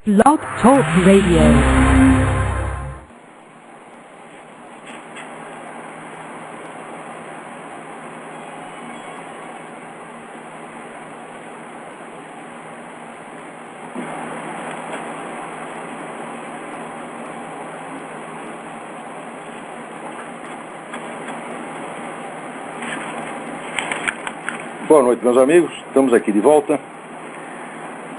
Blog Talk Radio. Boa noite, meus amigos. Estamos aqui de volta.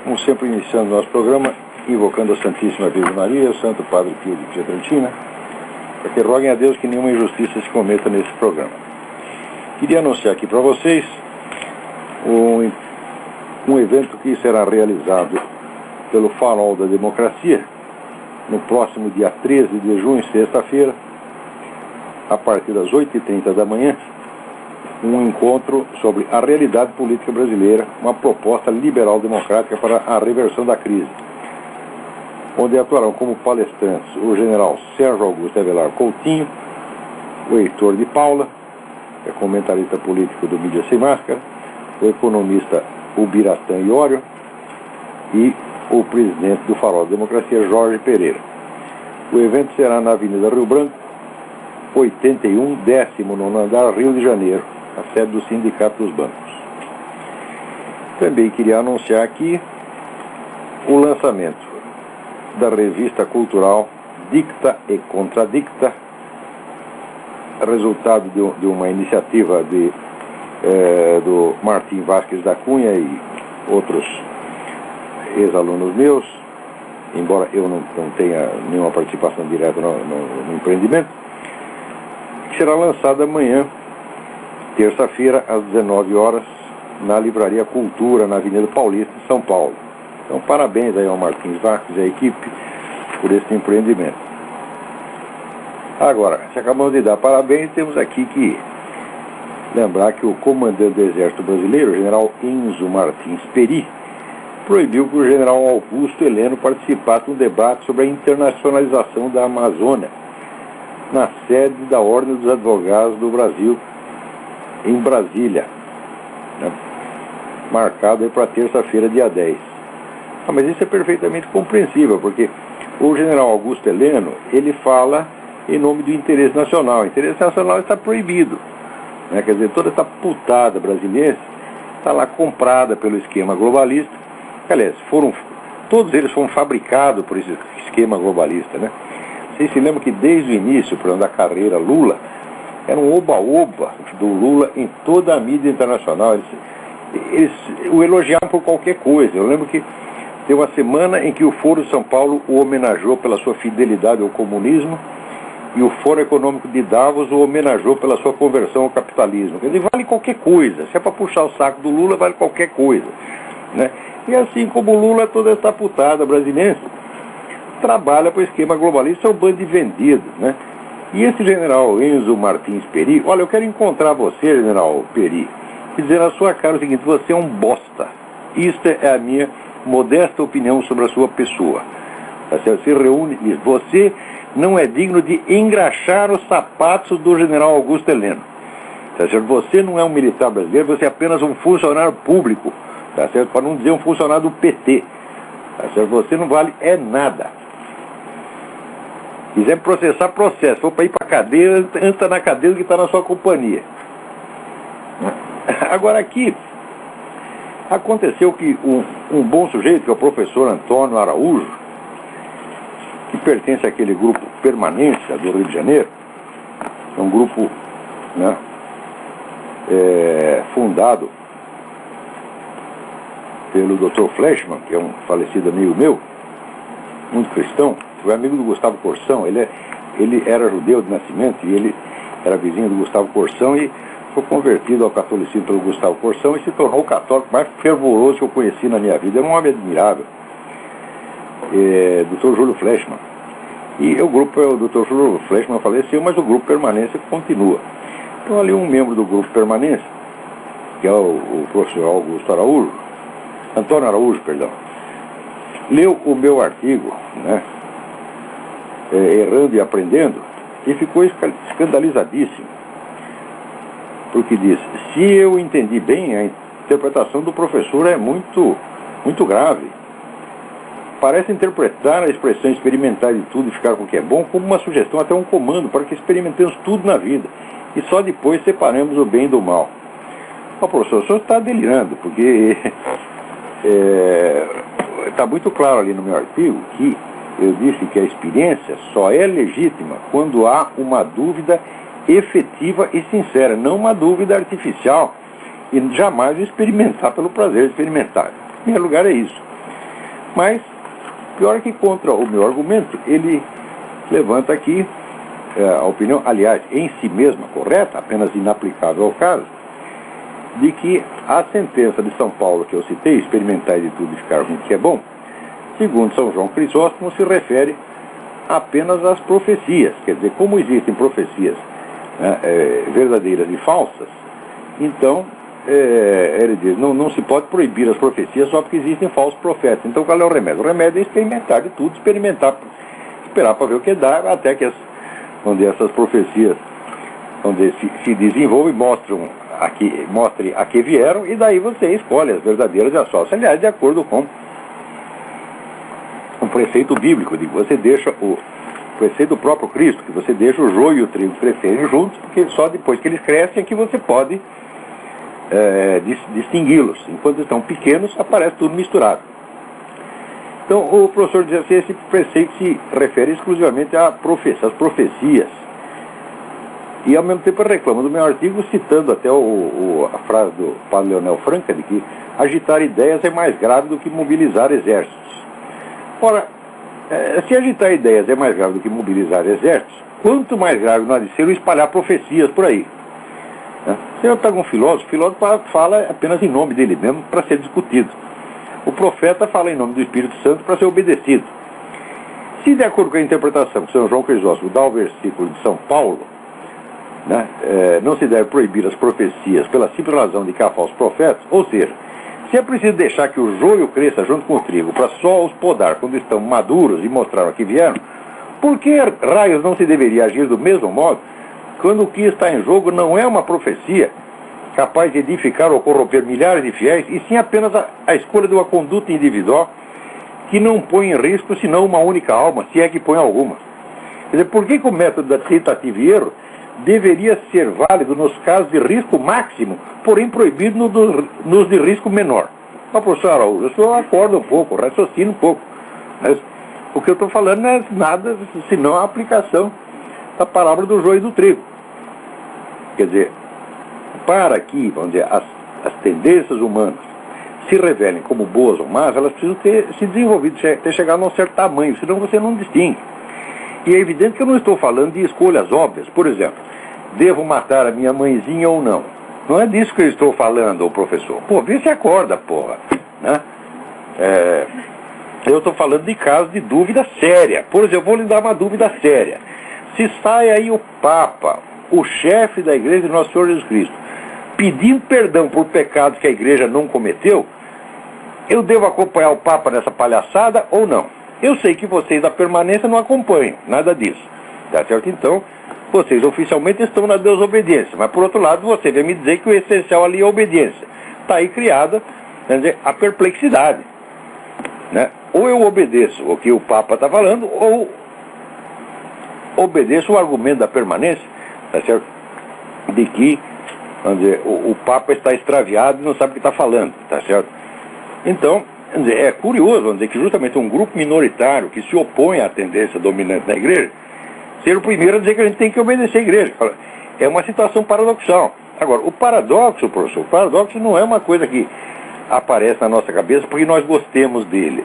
Como sempre, iniciando nosso programa, invocando a Santíssima Virgem Maria, o Santo Padre Pio de Pietrelcina, para que roguem a Deus que nenhuma injustiça se cometa nesse programa. Queria anunciar aqui para vocês um evento que será realizado pelo Farol da Democracia no próximo dia 13 de junho, sexta-feira, a partir das 8h30 da manhã, um encontro sobre a realidade política brasileira, uma proposta liberal-democrática para a reversão da crise, onde atuarão como palestrantes o general Sérgio Augusto Avelar Coutinho, o Heitor de Paula, que é comentarista político do Mídia Sem Máscara, o economista Ubiratã Iório e o presidente do Farol da Democracia, Jorge Pereira. O evento será na Avenida Rio Branco, 81, 19º andar, Rio de Janeiro, a sede do Sindicato dos Bancos. Também queria anunciar aqui o lançamento da revista cultural Dicta e Contradicta, resultado de uma iniciativa do Martim Vasquez da Cunha e outros ex-alunos meus, embora eu não tenha nenhuma participação direta no empreendimento, que será lançada amanhã, terça-feira, às 19 horas, na Livraria Cultura, na Avenida Paulista, em São Paulo. Então, parabéns aí ao Martins Vasquez e à equipe por esse empreendimento. Agora, se acabamos de dar parabéns, temos aqui que lembrar que o comandante do Exército Brasileiro, o general Enzo Martins Peri, proibiu que o general Augusto Heleno participasse de um debate sobre a internacionalização da Amazônia, na sede da Ordem dos Advogados do Brasil, em Brasília, né? Marcado aí para terça-feira, dia 10. Mas isso é perfeitamente compreensível, porque o general Augusto Heleno, ele fala em nome do interesse nacional. O interesse nacional está proibido, né? Quer dizer, toda essa putada brasileira está lá comprada pelo esquema globalista. Aliás, todos eles foram fabricados por esse esquema globalista, né? Vocês se lembram que desde o início, por exemplo, da carreira Lula, era um oba-oba do Lula em toda a mídia internacional. Eles o elogiavam por qualquer coisa. Eu lembro que teve uma semana em que o Foro de São Paulo o homenageou pela sua fidelidade ao comunismo e o Fórum Econômico de Davos o homenageou pela sua conversão ao capitalismo. Quer dizer, vale qualquer coisa. Se é para puxar o saco do Lula, vale qualquer coisa, né? E assim como o Lula, toda essa putada brasileira trabalha para o esquema globalista, é um bando de vendidos, né? E esse general Enzo Martins Peri, olha, eu quero encontrar você, general Peri, e dizer na sua cara o seguinte: você é um bosta. Isto é a minha modesta opinião sobre a sua pessoa. Você reúne isso. Você não é digno de engraxar os sapatos do general Augusto Heleno. Tá certo? Você não é um militar brasileiro, você é apenas um funcionário público, tá certo? Para não dizer um funcionário do PT. Tá certo? Você não vale nada. Quiser processar, processo. For para ir para a cadeia, entra na cadeia que está na sua companhia. Agora aqui, aconteceu que um bom sujeito, que é o professor Antônio Araújo, que pertence àquele grupo Permanência do Rio de Janeiro, é um grupo, né, fundado pelo Dr. Fleischmann, que é um falecido amigo meu, muito cristão, foi amigo do Gustavo Corsão. Ele era judeu de nascimento e ele era vizinho do Gustavo Corsão e foi convertido ao catolicismo pelo Gustavo Corsão e se tornou o católico mais fervoroso que eu conheci na minha vida. Era um homem admirável, Dr. Júlio Fleischmann. E o Dr. Júlio Fleischmann faleceu, mas o grupo Permanência continua. Então ali um membro do grupo Permanência, que é o professor Antônio Araújo, leu o meu artigo, né, Errando e Aprendendo, e ficou escandalizadíssimo, porque diz: se eu entendi bem, a interpretação do professor é muito, muito grave. parece interpretar a expressão experimentar de tudo e ficar com o que é bom como uma sugestão, até um comando, para que experimentemos tudo na vida e só depois separemos o bem do mal. Ó, professor, o senhor está delirando, porque está muito claro ali no meu artigo que eu disse que a experiência só é legítima quando há uma dúvida efetiva e sincera, não uma dúvida artificial, e jamais experimentar pelo prazer de experimentar. Em primeiro lugar é isso. Mas, pior que contra o meu argumento, ele levanta aqui a opinião, aliás, em si mesma correta, apenas inaplicável ao caso, de que a sentença de São Paulo que eu citei, experimentar de tudo e ficar com o que é bom, segundo São João Crisóstomo, se refere apenas às profecias. Quer dizer, como existem profecias verdadeiras e falsas, então ele diz, não se pode proibir as profecias só porque existem falsos profetas. Então qual é o remédio? O remédio é experimentar de tudo, esperar para ver o que dá, até que onde essas profecias onde se desenvolvem mostrem a que vieram, e daí você escolhe as verdadeiras e as falsas, aliás, de acordo com um preceito bíblico, de que você deixa o preceito do próprio Cristo, que você deixa o joio e o trigo crescerem juntos, porque só depois que eles crescem é que você pode distingui-los. Enquanto estão pequenos, aparece tudo misturado. Então, o professor diz assim, esse preceito se refere exclusivamente às profecias. E, ao mesmo tempo, reclama do meu artigo, citando até a frase do padre Leonel Franca, de que agitar ideias é mais grave do que mobilizar exércitos. Ora, se agitar ideias é mais grave do que mobilizar exércitos, quanto mais grave não há de ser o espalhar profecias por aí. Se eu pego um filósofo, o filósofo fala apenas em nome dele mesmo para ser discutido. O profeta fala em nome do Espírito Santo para ser obedecido. Se, de acordo com a interpretação que São João Crisóstomo dá ao versículo de São Paulo, não se deve proibir as profecias pela simples razão de que há falsos profetas, ou seja, se é preciso deixar que o joio cresça junto com o trigo para só os podar quando estão maduros e mostrar o que vieram, por que raios não se deveria agir do mesmo modo quando o que está em jogo não é uma profecia capaz de edificar ou corromper milhares de fiéis, e sim apenas a escolha de uma conduta individual que não põe em risco senão uma única alma, se é que põe alguma? Quer dizer, por que o método da tentativa e erro deveria ser válido nos casos de risco máximo, porém proibido nos de risco menor? Professor Araújo, eu só acordo um pouco, raciocino um pouco. Mas o que eu estou falando não é nada senão a aplicação da palavra do joio e do trigo. Quer dizer, para que, vamos dizer, as tendências humanas se revelem como boas ou más, elas precisam ter se desenvolvido, ter chegado a um certo tamanho, senão você não distingue. E é evidente que eu não estou falando de escolhas óbvias. Por exemplo, devo matar a minha mãezinha ou não? Não é disso que eu estou falando, professor. Pô, vê se acorda, porra. Né? Eu estou falando de casos de dúvida séria. Por exemplo, eu vou lhe dar uma dúvida séria. Se sai aí o Papa, o chefe da Igreja de Nosso Senhor Jesus Cristo, pedindo perdão por pecados que a Igreja não cometeu, eu devo acompanhar o Papa nessa palhaçada ou não? Eu sei que vocês da permanência não acompanham, nada disso. Tá certo? Então, vocês oficialmente estão na desobediência. Mas, por outro lado, você vem me dizer que o essencial ali é a obediência. Está aí criada, quer dizer, a perplexidade. Né? Ou eu obedeço o que o Papa está falando, ou obedeço o argumento da permanência, tá certo? De que, vamos dizer, o Papa está extraviado e não sabe o que está falando, tá certo? Então, vamos dizer, é curioso, vamos dizer, que justamente um grupo minoritário que se opõe à tendência dominante da igreja, ser o primeiro a dizer que a gente tem que obedecer a igreja. É uma situação paradoxal. Agora, o paradoxo, professor, o paradoxo não é uma coisa que aparece na nossa cabeça porque nós gostemos dele.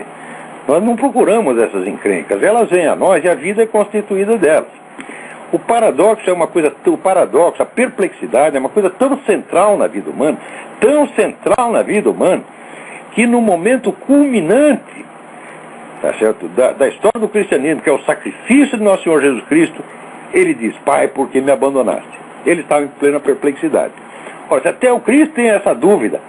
Nós não procuramos essas encrencas, elas vêm a nós e a vida é constituída delas. O paradoxo é uma coisa, o paradoxo, a perplexidade é uma coisa tão central na vida humana, que no momento culminante, tá certo, da história do cristianismo, que é o sacrifício de Nosso Senhor Jesus Cristo, ele diz, Pai, por que me abandonaste? Ele estava em plena perplexidade. Ora, se até o Cristo tem essa dúvida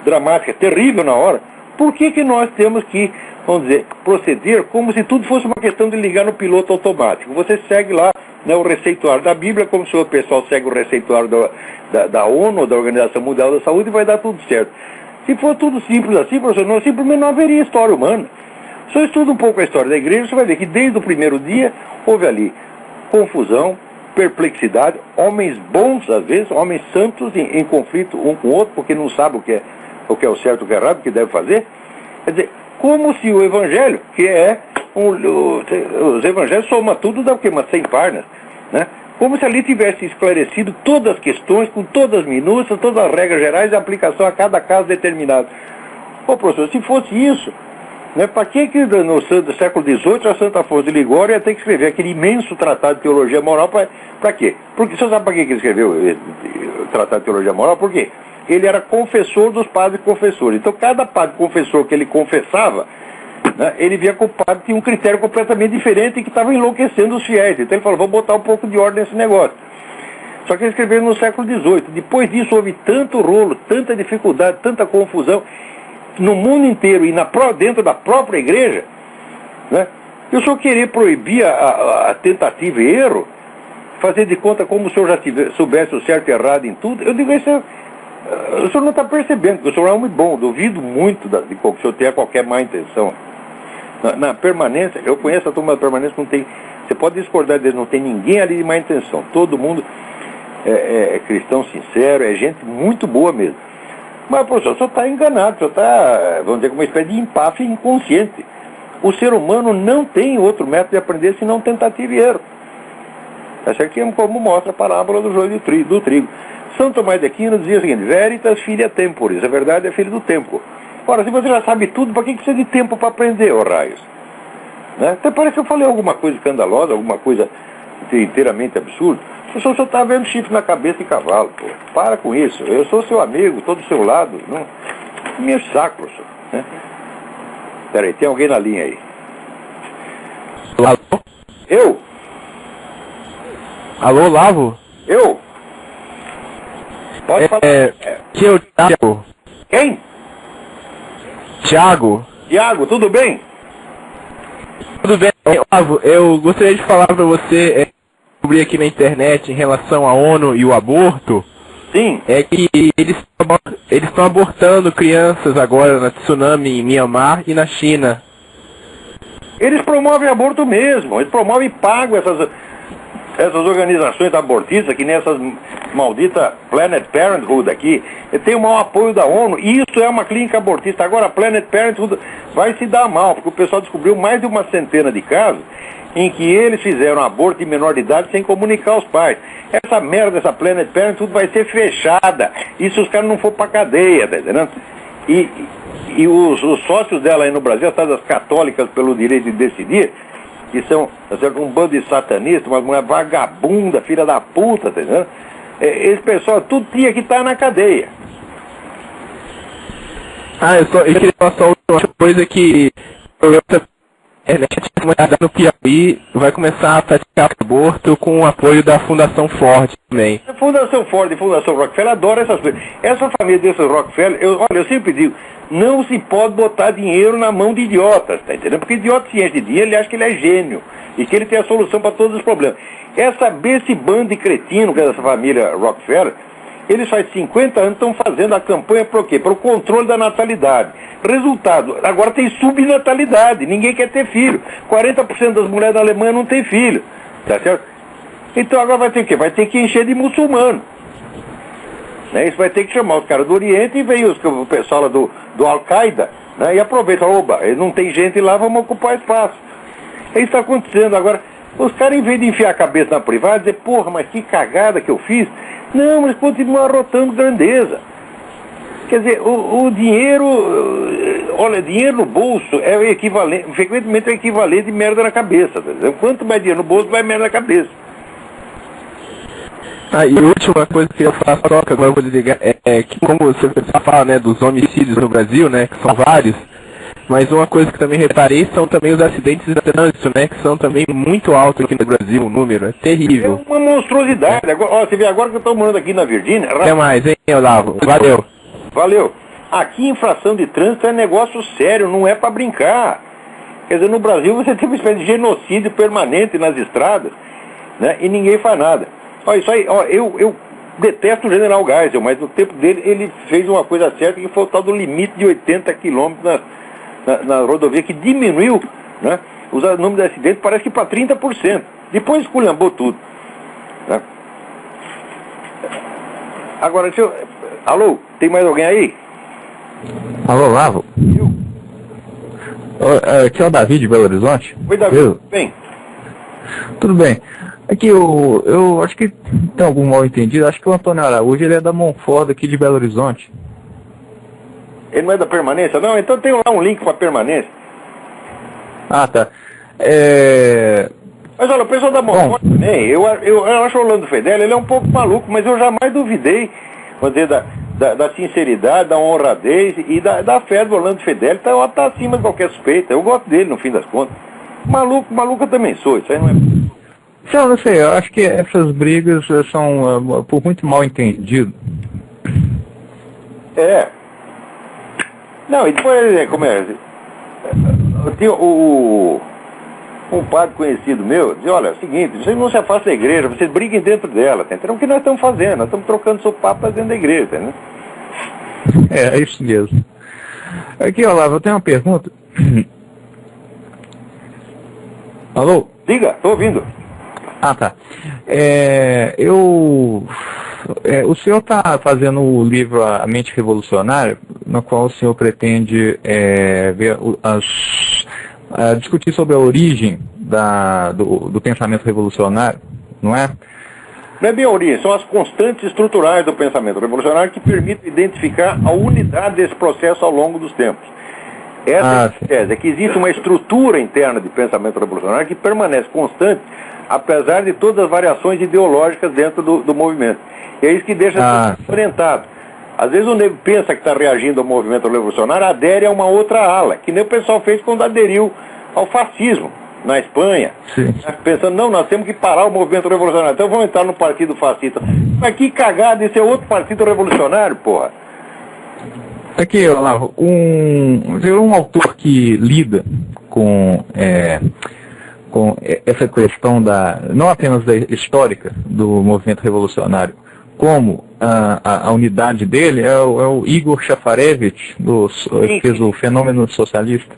dramática, terrível na hora, por que nós temos que, vamos dizer, proceder como se tudo fosse uma questão de ligar no piloto automático? Você segue lá, né, o receituário da Bíblia, como se o pessoal segue o receituário da ONU, da Organização Mundial da Saúde, e vai dar tudo certo. Se for tudo simples assim, professor, simplesmente não haveria história humana. Só estuda um pouco a história da igreja, você vai ver que desde o primeiro dia houve ali confusão, perplexidade, homens bons, às vezes, homens santos em conflito um com o outro, porque não sabem o que é o certo e o que é errado, o que deve fazer. Quer dizer, como se o evangelho, que é os evangelhos somam tudo, dá o quê? Umas 100 páginas, né? Como se ali tivesse esclarecido todas as questões, com todas as minúcias, todas as regras gerais e aplicação a cada caso determinado. Ô professor, se fosse isso, né, para que no século XVIII a Santa Afonso de Ligório ia ter que escrever aquele imenso tratado de teologia moral? Para quê? Porque você sabe para que ele escreveu o tratado de teologia moral? Por quê? Ele era confessor dos padres confessores. Então cada padre confessor que ele confessava, né, ele via que o padre tinha um critério completamente diferente e que estava enlouquecendo os fiéis. Então ele falou, vou botar um pouco de ordem nesse negócio. Só que ele escreveu no século XVIII. Depois disso houve tanto rolo, tanta dificuldade, tanta confusão no mundo inteiro e dentro da própria igreja, né? Eu só querer proibir a tentativa e erro, fazer de conta como o senhor já soubesse o certo e errado em tudo, eu digo, o senhor não está percebendo, que o senhor é um homem bom, duvido muito de que o senhor tenha qualquer má intenção. Na permanência, eu conheço a turma da permanência, não tem, você pode discordar deles, não tem ninguém ali de má intenção, todo mundo é cristão sincero, é gente muito boa mesmo. Mas, professor, o senhor está enganado, o senhor está, vamos dizer, com uma espécie de empáfia inconsciente. O ser humano não tem outro método de aprender senão tentativa e erro. Essa aqui é como mostra a parábola do joio do trigo. São Tomás de Aquino dizia o seguinte, veritas filia temporis, a verdade é filho do tempo. Ora, se você já sabe tudo, para que precisa de tempo para aprender, ô raios? Né? Até parece que eu falei alguma coisa escandalosa, alguma coisa inteiramente absurda. O senhor só está vendo chifre na cabeça de cavalo, pô. Para com isso. Eu sou seu amigo, estou do seu lado. Não me enche o saco, professor. Né? Peraí, tem alguém na linha aí. Alô? Eu? Alô, Lavo? Eu? Pode falar. Que é o Thiago. Quem? Thiago. Tiago, tudo bem? Tudo bem, Lavo? Eu gostaria de falar para você, descobri aqui na internet em relação à ONU e o aborto. Sim. É que eles estão abortando crianças agora na tsunami em Myanmar e na China. Eles promovem aborto mesmo. Eles promovem e pagam essas organizações abortistas, que nem essas malditas Planned Parenthood aqui, tem o maior apoio da ONU, e isso é uma clínica abortista. Agora a Planned Parenthood vai se dar mal, porque o pessoal descobriu mais de uma centena de casos em que eles fizeram aborto de menor de idade sem comunicar aos pais. Essa merda, essa Planned Parenthood vai ser fechada, e se os caras não for pra cadeia, tá entendendo? E os sócios dela aí no Brasil, as católicas pelo direito de decidir, que são um bando de satanistas, uma mulher vagabunda, filha da puta, tá entendendo? Esse pessoal tudo tinha que estar na cadeia. Eu queria falar só uma coisa que no Piauí vai começar a praticar aborto com o apoio da Fundação Ford também. A Fundação Ford e a Fundação Rockefeller adoram essas coisas. Essa família desses Rockefeller, eu sempre digo, não se pode botar dinheiro na mão de idiotas, tá entendendo? Porque idiota se enche de dinheiro, ele acha que ele é gênio e que ele tem a solução para todos os problemas. Esse bando de cretino que é dessa família Rockefeller, eles faz 50 anos estão fazendo a campanha para o quê? Para o controle da natalidade. Resultado, agora tem subnatalidade, ninguém quer ter filho. 40% das mulheres da Alemanha não tem filho, tá certo? Então agora vai ter o quê? Vai ter que encher de muçulmano. Né? Isso vai ter que chamar os caras do Oriente e vem o pessoal lá do Al-Qaeda, né? E aproveita, oba, não tem gente lá, vamos ocupar espaço. Isso está acontecendo agora. Os caras, em vez de enfiar a cabeça na privada, dizer, porra, mas que cagada que eu fiz. Não, eles continuam arrotando grandeza. Quer dizer, o dinheiro, olha, dinheiro no bolso é o equivalente, frequentemente é o equivalente de merda na cabeça. Tá? Quanto mais dinheiro no bolso, mais merda na cabeça. E a última coisa que eu queria falar só, que agora eu vou desligar, é que como você fala, né, dos homicídios no Brasil, né, que são vários, mas uma coisa que também reparei são também os acidentes de trânsito, né, que são também muito altos aqui no Brasil, o número, é terrível. É uma monstruosidade. Agora, ó, você vê agora que eu estou morando aqui na Virgínia... Até mais, hein, Olavo? Valeu. Valeu. Aqui, infração de trânsito é negócio sério, não é para brincar. Quer dizer, no Brasil você tem uma espécie de genocídio permanente nas estradas, né, e ninguém faz nada. Olha, isso aí, ó, eu detesto o General Geisel, mas no tempo dele ele fez uma coisa certa, que foi o tal do limite de 80 km na rodovia, que diminuiu, né, o número de acidentes, parece que para 30%. Depois esculhambou tudo. Né? Agora, alô, tem mais alguém aí? Alô, Lavo? Aqui é o Davi de Belo Horizonte. Oi, Davi, tudo bem? Tudo bem. Aqui eu acho que tem algum mal entendido. Acho que o Antônio Araújo ele é da Monfort aqui de Belo Horizonte. Ele não é da Permanência? Não, então tem lá um link para Permanência. Ah, tá. Mas olha, o pessoal da Monfort também, eu acho o Orlando Fedeli, ele é um pouco maluco, mas eu jamais duvidei, vamos dizer, da sinceridade, da honradez e da fé do Orlando Fedeli, tá acima de qualquer suspeita. Eu gosto dele, no fim das contas. Maluco eu também sou, isso aí não é... Não sei, eu acho que essas brigas são por muito mal entendido. Não, e depois, como é? Eu tinha um padre conhecido meu, dizia, olha, é o seguinte, vocês não se afastam da igreja, vocês briguem dentro dela, tá entendendo? O que nós estamos fazendo? Nós estamos trocando sopapo dentro da igreja, né? É isso mesmo. Aqui, Olavo, eu tenho uma pergunta. Alô? Diga, estou ouvindo. Ah, tá. O senhor está fazendo o livro A Mente Revolucionária, no qual o senhor pretende discutir sobre a origem do pensamento revolucionário, não é? Não é bem a origem, são as constantes estruturais do pensamento revolucionário que permitem identificar a unidade desse processo ao longo dos tempos. Essa é a tese, é que existe uma estrutura interna de pensamento revolucionário que permanece constante, apesar de todas as variações ideológicas dentro do movimento. E é isso que deixa orientado. Às vezes o nego pensa que está reagindo ao movimento revolucionário, adere a uma outra ala, que nem o pessoal fez quando aderiu ao fascismo na Espanha. Sim. Pensando, não, nós temos que parar o movimento revolucionário, então vamos entrar no partido fascista. Mas que cagada, esse é outro partido revolucionário, porra. Aqui, Olavo, um autor que lida com essa questão não apenas da histórica do movimento revolucionário, como a unidade dele é o Igor Shafarevich, que fez o Fenômeno Socialista.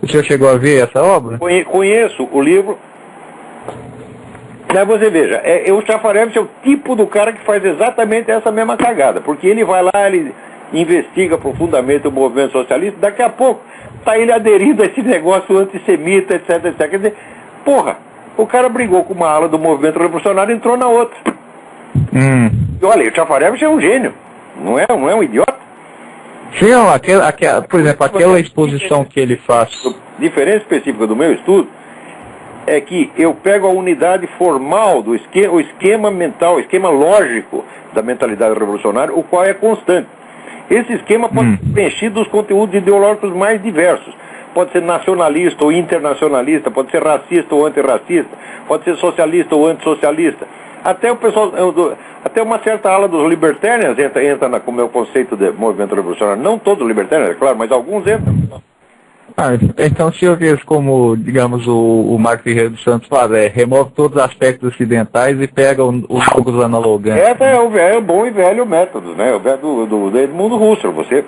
O senhor chegou a ver essa obra? Conheço o livro. Mas você veja, o Shafarevich é o tipo do cara que faz exatamente essa mesma cagada, porque ele vai lá, ele investiga profundamente o movimento socialista, daqui a pouco está ele aderindo a esse negócio antissemita, etc, etc. Quer dizer, porra, o cara brigou com uma ala do movimento revolucionário e entrou na outra. E olha, o Shafarevich é um gênio, não é um idiota. Sim, por exemplo, aquela exposição que ele faz. A diferença específica do meu estudo é que eu pego a unidade formal do o esquema mental, o esquema lógico da mentalidade revolucionária, o qual é constante. Esse esquema pode ser preenchido dos conteúdos ideológicos mais diversos. Pode ser nacionalista ou internacionalista, pode ser racista ou antirracista, pode ser socialista ou antissocialista. Até o pessoal, até uma certa ala dos libertarians entra com o meu conceito de movimento revolucionário. Não todos os libertarians, é claro, mas alguns entram. Então o senhor vê como, digamos, o Marcos Ferreira dos Santos faz, remove todos os aspectos ocidentais e pega os jogos analogantes. Esse é o bom e velho método, né? O velho do Edmundo Husserl. Você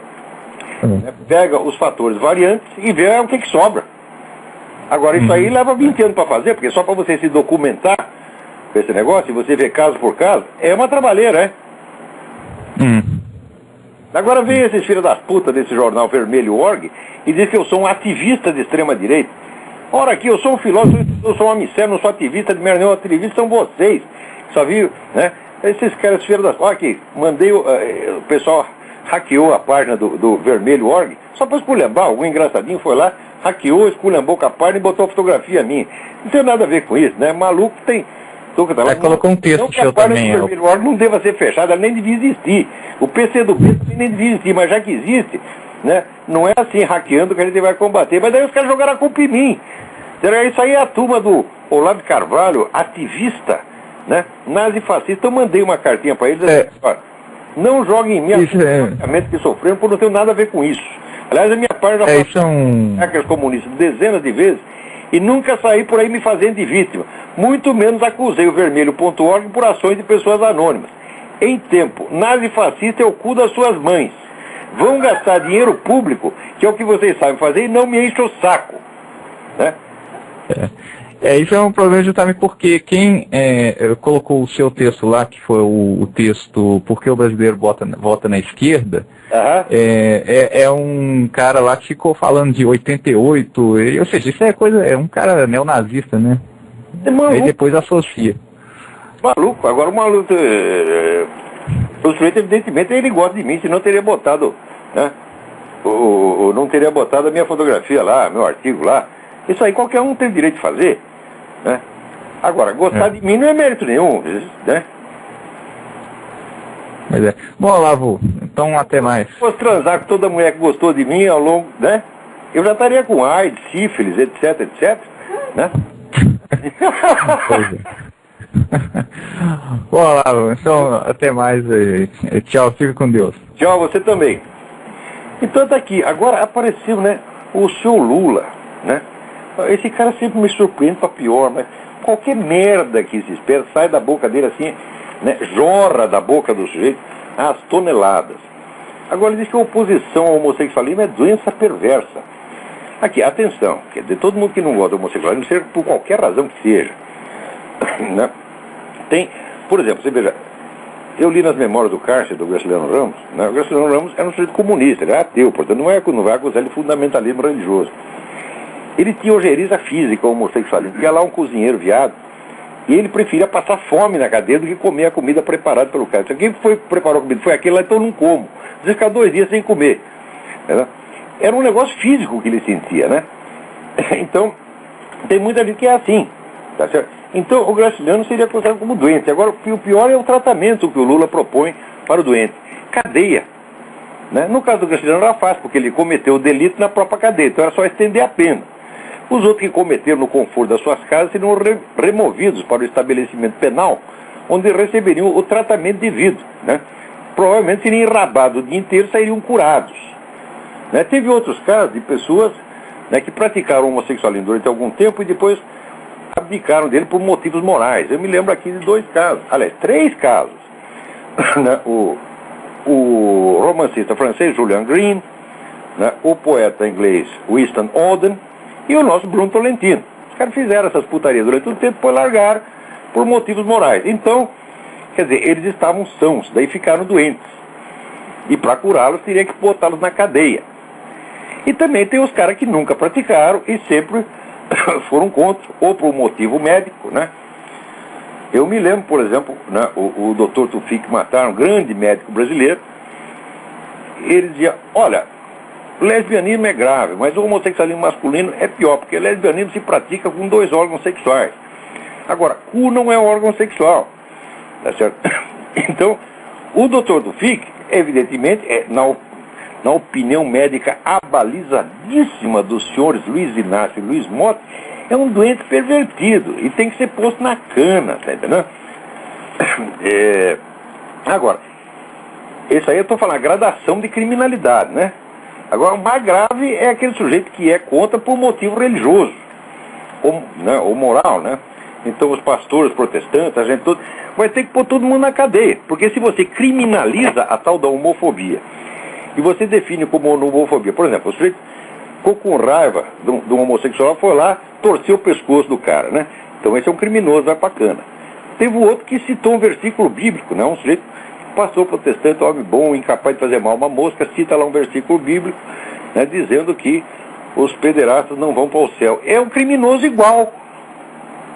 pega os fatores variantes e vê o que sobra. Agora, isso aí leva 20 anos para fazer, porque só para você se documentar esse negócio, e você vê caso por caso, é uma trabalheira, Agora vem esses filhos das putas desse jornal Vermelho Org e diz que eu sou um ativista de extrema-direita. Ora aqui, eu sou um filósofo, eu sou um amissério, não sou ativista de merda nenhuma, ativista são vocês. Só viu, né? Esses caras, filhos das... Olha aqui, mandei, o pessoal hackeou a página do Vermelho Org, só para esculhambar, algum engraçadinho foi lá, hackeou, esculhambou com a página e botou fotografia minha. Não tem nada a ver com isso, né? Maluco tem... colocou um texto seu também. O Vermelho Org não deva ser fechado, ela nem devia existir. O PCdoB nem devia existir, mas já que existe, né? Não é assim, hackeando que a gente vai combater. Mas daí os caras jogaram a culpa em mim. Isso aí é a turma do Olavo de Carvalho, ativista, né? Nazifascista. Eu mandei uma cartinha para eles, não joguem em mim absolutamente que sofreram, porque não tem nada a ver com isso. Aliás, a minha parte já foi hackers comunistas dezenas de vezes e nunca saí por aí me fazendo de vítima. Muito menos acusei o Vermelho.org por ações de pessoas anônimas. Em tempo, nazifascista é o cu das suas mães. vão gastar dinheiro público, que é o que vocês sabem fazer, e não me enchem o saco. Né? Isso é um problema justamente porque quem colocou o seu texto lá, que foi o texto Por que o brasileiro vota na esquerda, é um cara lá que ficou falando de 88, ou seja, isso é um cara neonazista, né? Aí depois associa. Maluco, agora o maluco, o sujeito evidentemente ele gosta de mim, senão teria botado, né? Não teria botado a minha fotografia lá, meu artigo lá. Isso aí qualquer um tem direito de fazer, né? Agora, gostar de mim não é mérito nenhum, né? Mas Bom, Olavo, então até mais. Se fosse transar com toda mulher que gostou de mim ao longo, né? Eu já estaria com AIDS, sífilis, etc, né? Pois é. Bom, Olavo, então até mais aí. Tchau, fica com Deus. Tchau, você também. Então tá aqui, agora apareceu, né, o seu Lula, né? Esse cara sempre me surpreende pra pior, mas qualquer merda que se espera sai da boca dele assim, né, jorra da boca do sujeito às toneladas. Agora ele diz que a oposição ao homossexualismo é doença perversa. Aqui, atenção, quer dizer, todo mundo que não gosta do homossexualismo, seja por qualquer razão que seja, né? Tem, por exemplo, você veja, eu li nas memórias do cárcere do Graciliano Ramos, né? O Graciliano Ramos era um sujeito comunista, ele era ateu, portanto não vai acusar ele de fundamentalismo religioso. Ele tinha ojeriza física ao homossexualismo, ia lá um cozinheiro viado, e ele preferia passar fome na cadeia do que comer a comida preparada pelo cara. Quem preparou a comida foi aquele lá, então eu não como. Você ficar 2 dias sem comer. Né? Era um negócio físico que ele sentia, né? Então, tem muita gente que é assim, tá certo? Então, o Graciliano seria considerado como doente. Agora, o pior é o tratamento que o Lula propõe para o doente. Cadeia. Né? No caso do Graciliano era fácil, porque ele cometeu o delito na própria cadeia, então era só estender a pena. Os outros que cometeram no conforto das suas casas seriam removidos para o estabelecimento penal, onde receberiam o tratamento devido. Né? Provavelmente seriam enrabados o dia inteiro e sairiam curados. Né? Teve outros casos de pessoas, né, que praticaram homossexualismo durante algum tempo e depois abdicaram dele por motivos morais. Eu me lembro aqui de 2 casos, aliás, 3 casos. Né? O romancista francês Julian Green, né? O poeta inglês Winston Auden e o nosso Bruno Tolentino. Os caras fizeram essas putarias durante um tempo, depois largaram por motivos morais. Então, quer dizer, eles estavam sãos, daí ficaram doentes. E para curá-los, teria que botá-los na cadeia. E também tem os caras que nunca praticaram e sempre foram contra, ou por um motivo médico, né? Eu me lembro, por exemplo, né, o Dr. Tufik Matar, um grande médico brasileiro, ele dizia, olha, lesbianismo é grave, mas o homossexualismo masculino é pior, porque lesbianismo se pratica com 2 órgãos sexuais. Agora, cu não é um órgão sexual, tá certo? Então, o Dr. Tufik, evidentemente, na opinião médica abalizadíssima dos senhores Luiz Inácio e Luiz Mota, é um doente pervertido e tem que ser posto na cana, tá entendendo? Agora, isso aí eu estou falando, a gradação de criminalidade, né? Agora, o mais grave é aquele sujeito que é contra por motivo religioso, ou moral, né? Então, os pastores protestantes, a gente todo, vai ter que pôr todo mundo na cadeia, porque se você criminaliza a tal da homofobia, e você define como homofobia, por exemplo, o sujeito ficou com raiva do homossexual, foi lá, torceu o pescoço do cara, né? Então esse é um criminoso, vai pra cana. Teve o outro que citou um versículo bíblico, né? Um sujeito pastor protestante, homem bom, incapaz de fazer mal uma mosca, cita lá um versículo bíblico, né, dizendo que os pederastas não vão para o céu. É um criminoso igual.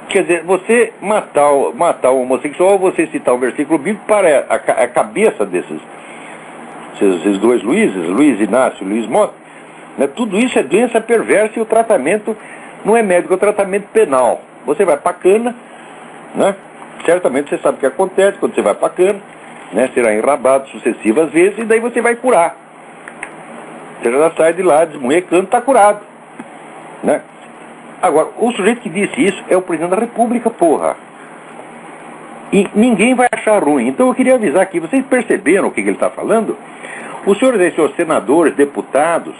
Quer dizer, você matar o homossexual, você citar um versículo bíblico para a cabeça esses 2 Luizes, Luiz Inácio e Luiz Mota, né, tudo isso é doença perversa e o tratamento não é médico, é o tratamento penal. Você vai para a cana, né, certamente você sabe o que acontece quando você vai para a cana, né, será enrabado sucessivas vezes e daí você vai curar. Você já sai de lá desmunhecando, está curado. Né? Agora, o sujeito que disse isso é o presidente da República, porra. E ninguém vai achar ruim. Então eu queria avisar aqui, vocês perceberam o que ele está falando? Os senhores senadores, deputados,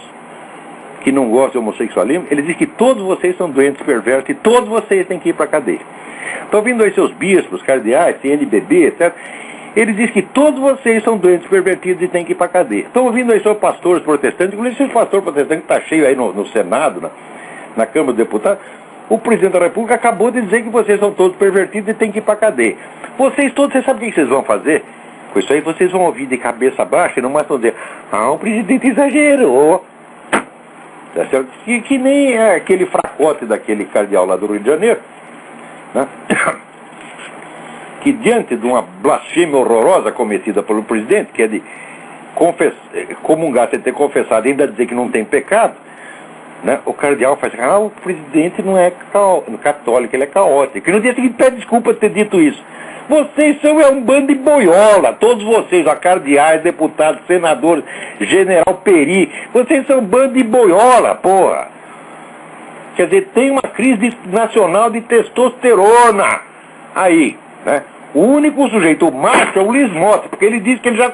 que não gostam de homossexualismo, ele diz que todos vocês são doentes perversos e todos vocês têm que ir para a cadeia. Estão vindo aí seus bispos, cardeais, CNBB, etc. Ele diz que todos vocês são doentes pervertidos e têm que ir para a cadeia. Estão ouvindo aí sobre pastores protestantes, inclusive esse pastor protestante que está cheio aí no Senado, na Câmara dos Deputados. O presidente da República acabou de dizer que vocês são todos pervertidos e têm que ir para a cadeia. Vocês todos, vocês sabem o que vocês vão fazer? Com isso aí vocês vão ouvir de cabeça baixa e não mais vão dizer, o presidente exagerou. Tá certo? Que nem aquele fracote daquele cardeal lá do Rio de Janeiro, né? Que diante de uma blasfêmia horrorosa cometida pelo presidente, que é de comungar sem ter confessado e ainda dizer que não tem pecado, né? O cardeal faz assim, o presidente não é católico, ele é caótico. E no dia seguinte pede desculpa de ter dito isso. Vocês são um bando de boiola, todos vocês, cardeais, deputados, senadores, general Peri, vocês são um bando de boiola, porra. Quer dizer, tem uma crise nacional de testosterona aí, né? O único sujeito, o macho, é o Luiz Mota, porque ele diz que ele já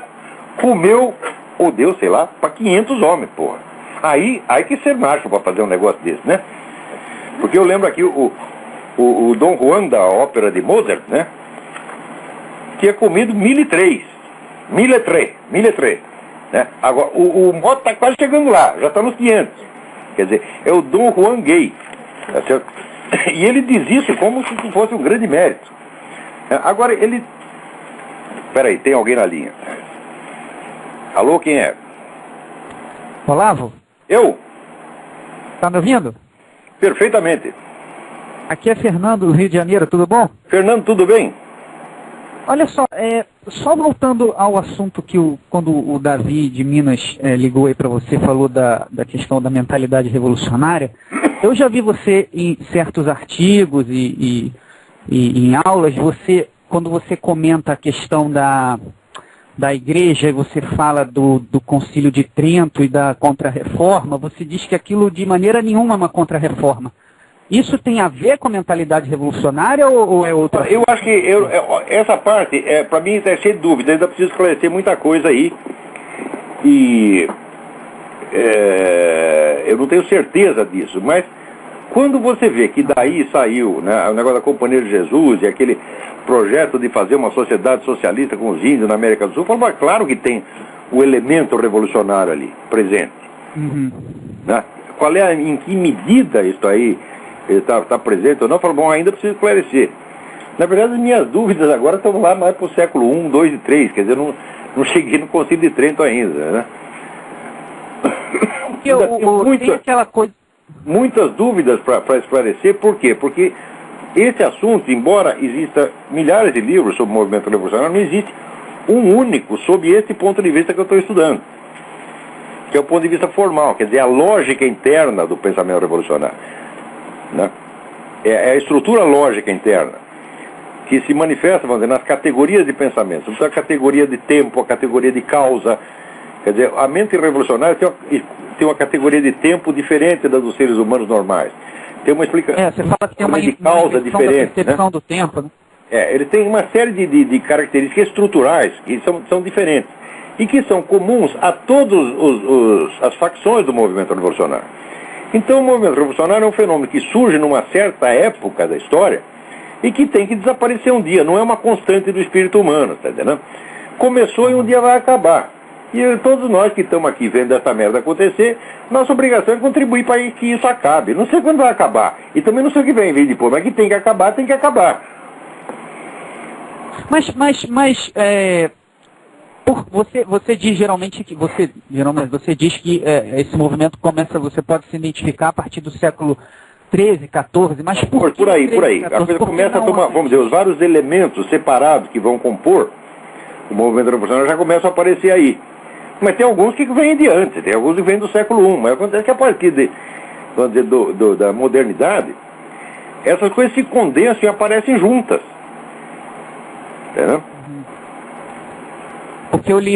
comeu, ou deu, sei lá, para 500 homens, porra. Aí que ser macho para fazer um negócio desse, né? Porque eu lembro aqui o Dom Juan da ópera de Mozart, né? Tinha comido 1003, né? Agora, o Mota está quase chegando lá, já está nos 500. Quer dizer, é o Dom Juan gay, tá certo? E ele diz isso como se fosse um grande mérito. Agora, ele... Peraí, tem alguém na linha. Alô, quem é? Olavo? Eu? Tá me ouvindo? Perfeitamente. Aqui é Fernando, do Rio de Janeiro, tudo bom? Fernando, tudo bem? Olha só, só voltando ao assunto que quando o Davi de Minas ligou aí para você, falou da questão da mentalidade revolucionária, eu já vi você em certos artigos e em aulas, quando você comenta a questão da igreja e você fala do Concílio de Trento e da Contra-Reforma, você diz que aquilo de maneira nenhuma é uma Contra-Reforma. Isso tem a ver com a mentalidade revolucionária ou é outra? Eu acho que essa parte, para mim, está cheia de dúvida. Ainda preciso esclarecer muita coisa aí. E eu não tenho certeza disso. Mas quando você vê que daí saiu, né, o negócio da Companhia de Jesus e aquele projeto de fazer uma sociedade socialista com os índios na América do Sul, falo, claro que tem o elemento revolucionário ali, presente. Uhum. Né? Em que medida isso aí está presente ou não? Falo, bom, ainda preciso esclarecer. Na verdade, as minhas dúvidas agora estão lá mais para o século I, II e III, quer dizer, não cheguei no Concílio de Trento ainda, né? Porque tem aquela coisa... Muitas dúvidas para esclarecer, por quê? Porque esse assunto, embora exista milhares de livros sobre o movimento revolucionário, não existe um único sob esse ponto de vista que eu estou estudando, que é o ponto de vista formal, quer dizer, a lógica interna do pensamento revolucionário, né? É a estrutura lógica interna que se manifesta, vamos dizer, nas categorias de pensamento, a categoria de tempo, a categoria de causa. Quer dizer, a mente revolucionária tem uma categoria de tempo diferente da dos seres humanos normais. Tem uma explicação. Você fala que tem uma de causa diferente, da percepção, né, do tempo, né? Ele tem uma série de características estruturais que são diferentes e que são comuns a todas as facções do movimento revolucionário. Então, o movimento revolucionário é um fenômeno que surge numa certa época da história e que tem que desaparecer um dia. Não é uma constante do espírito humano, está entendendo? Começou e um dia vai acabar. E todos nós que estamos aqui vendo essa merda acontecer, nossa obrigação é contribuir para que isso acabe. Não sei quando vai acabar. E também não sei o que vem depois, mas que tem que acabar, tem que acabar. Mas você diz geralmente que você diz que esse movimento começa, você pode se identificar a partir do século 13, 14, mas por aí. 14, a coisa começa a tomar, vamos dizer, os vários elementos separados que vão compor o movimento revolucionário já começam a aparecer aí. Mas tem alguns que vêm de antes, tem alguns que vêm do século I, mas acontece que a partir vamos dizer, da modernidade, essas coisas se condensam e aparecem juntas. Entendeu? Porque eu li,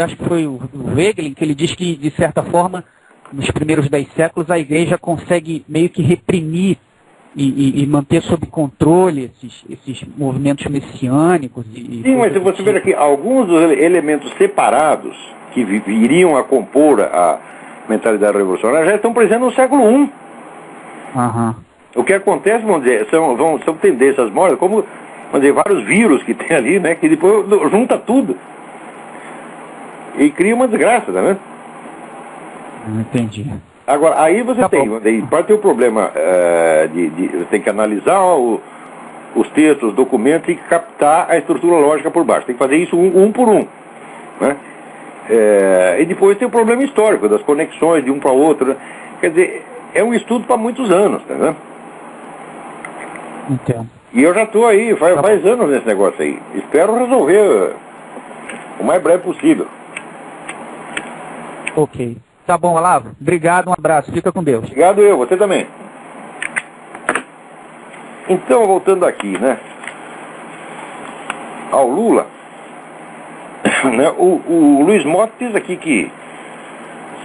acho que foi o Wegelin, que ele diz que, de certa forma, nos primeiros 10 séculos, a igreja consegue meio que reprimir e manter sob controle esses movimentos messiânicos. Sim, mas se você ver aqui, alguns dos elementos separados que viriam a compor a mentalidade revolucionária já estão presentes no século I. Uhum. O que acontece, vamos dizer, são tendências mortas, como vamos dizer, vários vírus que tem ali, né? Que depois junta tudo. E cria uma desgraça, tá vendo? Entendi. Agora, aí você Tá tem, bom. pode ter o problema você tem que analisar os textos, os documentos e captar a estrutura lógica por baixo. Tem que fazer isso um por um, né? E depois tem o problema histórico, das conexões de um para o outro, né? Quer dizer, é um estudo para muitos anos, tá vendo? Entendo. E eu já estou aí, faz anos nesse negócio aí. Espero resolver o mais breve possível. Ok. Tá bom, Olavo. Obrigado, um abraço. Fica com Deus. Obrigado você também. Então, voltando aqui, né? Ao Lula, né, o Luiz Mota diz aqui que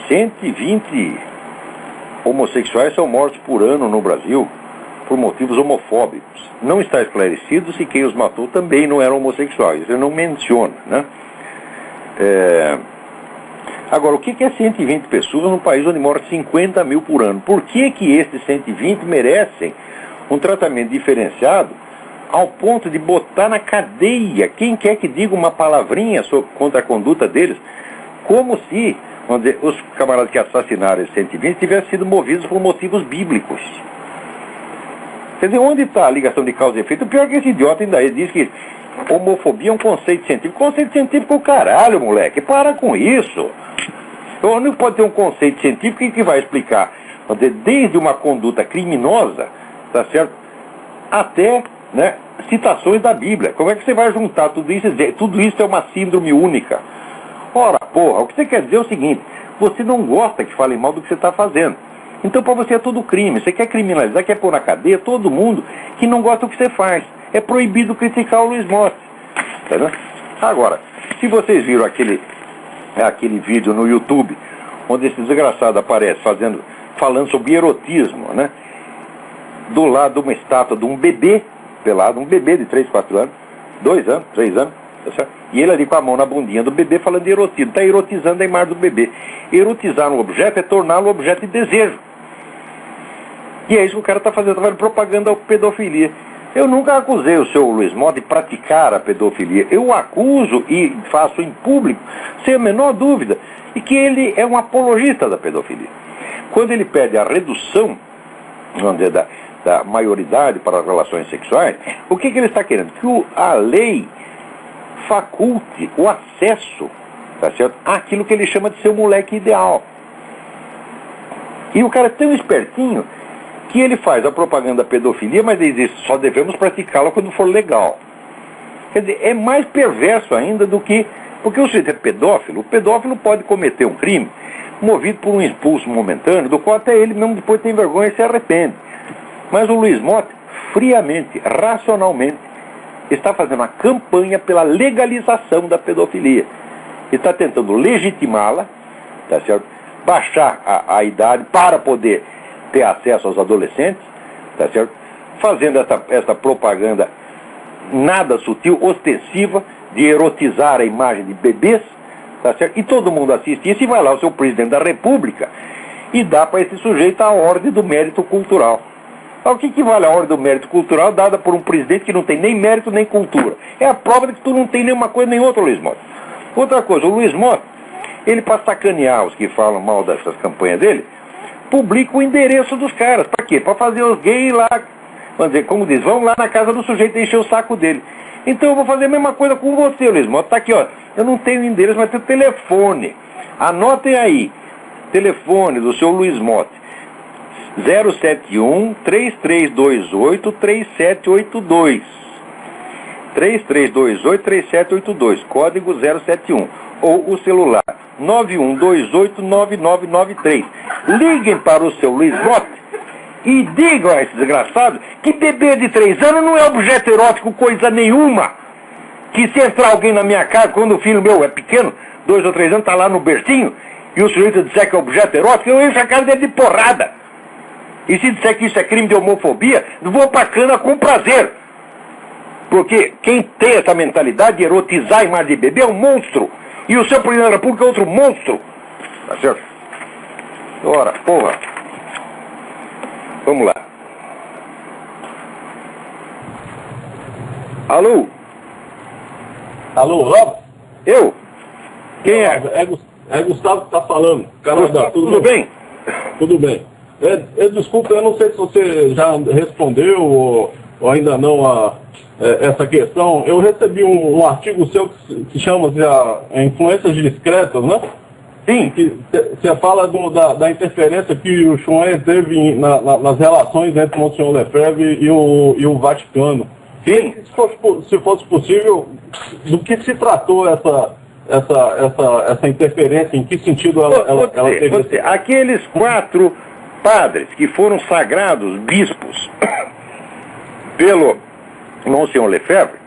120 homossexuais são mortos por ano no Brasil por motivos homofóbicos. Não está esclarecido se quem os matou também não eram homossexuais. Ele não menciona, né? Agora, o que é 120 pessoas num país onde moram 50 mil por ano? Por que esses 120 merecem um tratamento diferenciado ao ponto de botar na cadeia quem quer que diga uma palavrinha contra a conduta deles, como se, vamos dizer, os camaradas que assassinaram esses 120 tivessem sido movidos por motivos bíblicos? Quer dizer, onde está a ligação de causa e efeito? O pior é que esse idiota ainda diz que homofobia é um conceito científico. Conceito científico é o caralho, moleque. Para com isso. Então, não pode ter um conceito científico que vai explicar, vamos dizer, desde uma conduta criminosa, tá certo? Até, né, citações da Bíblia. Como é que você vai juntar tudo isso e dizer tudo isso é uma síndrome única? Ora, porra, o que você quer dizer é o seguinte: você não gosta que falem mal do que você está fazendo. Então, para você é tudo crime. Você quer criminalizar, quer pôr na cadeia todo mundo que não gosta do que você faz. É proibido criticar o Luiz Mota. Tá? Agora, se vocês viram aquele vídeo no YouTube, onde esse desgraçado aparece falando sobre erotismo, né? Do lado de uma estátua de um bebê pelado, um bebê de 3, 4 anos, 2 anos, 3 anos, tá certo? E ele ali com a mão na bundinha do bebê falando de erotismo. Está erotizando a imagem do bebê. Erotizar um objeto é torná-lo objeto de desejo. E é isso que o cara está fazendo propaganda da pedofilia. Eu nunca acusei o seu Luiz Mota de praticar a pedofilia. Eu acuso e faço em público, sem a menor dúvida, e que ele é um apologista da pedofilia. Quando ele pede a redução, vamos dizer, da maioridade para as relações sexuais, o que ele está querendo? Que a lei faculte o acesso, tá certo, àquilo que ele chama de seu moleque ideal. E o cara é tão espertinho que ele faz a propaganda da pedofilia, mas ele diz, só devemos praticá-la quando for legal. Quer dizer, é mais perverso ainda do que... Porque o sujeito é pedófilo, o pedófilo pode cometer um crime movido por um impulso momentâneo, do qual até ele mesmo depois tem vergonha e se arrepende. Mas o Luiz Mota, friamente, racionalmente, está fazendo uma campanha pela legalização da pedofilia. Está tentando legitimá-la, tá certo? Baixar a idade para poder ter acesso aos adolescentes, tá certo? Fazendo essa propaganda nada sutil, ostensiva, de erotizar a imagem de bebês, tá certo? E todo mundo assiste isso e vai lá o seu presidente da República e dá para esse sujeito a ordem do mérito cultural. O que vale a ordem do mérito cultural dada por um presidente que não tem nem mérito nem cultura? É a prova de que tu não tem nenhuma coisa nem outra, Luiz Mota. Outra coisa, o Luiz Mota, ele para sacanear os que falam mal dessas campanhas dele, publica o endereço dos caras. Para quê? Para fazer os gays lá, vamos dizer, como diz, vão lá na casa do sujeito e encher o saco dele. Então eu vou fazer a mesma coisa com você, Luiz Mota. Tá aqui, ó. Eu não tenho endereço, mas tenho telefone. Anotem aí. Telefone do seu Luiz Mota. 071-3328-3782. 3328-3782. Código 071. Ou o celular 9128-9993. Liguem para o seu Luiz Mota e digam a esse desgraçado que bebê de 3 anos não é objeto erótico coisa nenhuma. Que se entrar alguém na minha casa, quando o filho meu é pequeno, 2 ou 3 anos, está lá no bercinho, e o sujeito disser que é objeto erótico, eu encho a cara dele de porrada. E se disser que isso é crime de homofobia, vou pra cana com prazer. Porque quem tem essa mentalidade de erotizar a imagem de bebê é um monstro. E o seu presidente da República é outro monstro. Tá certo? Ora, porra. Vamos lá. Alô? Alô, Rob? Eu? Quem é? É Gustavo que está falando. Canadá, tudo bem? Tudo bem. Desculpa, eu não sei se você já respondeu ou ainda não essa questão. Eu recebi um artigo seu que chama-se Influências Discretas, né? Sim. Que você fala da interferência que o Chouin teve nas relações entre Monsenhor Lefebvre e o Vaticano. Sim. Se fosse possível, do que se tratou essa interferência, em que sentido ela teve? Aqueles 4 padres que foram sagrados bispos pelo Monsenhor Lefebvre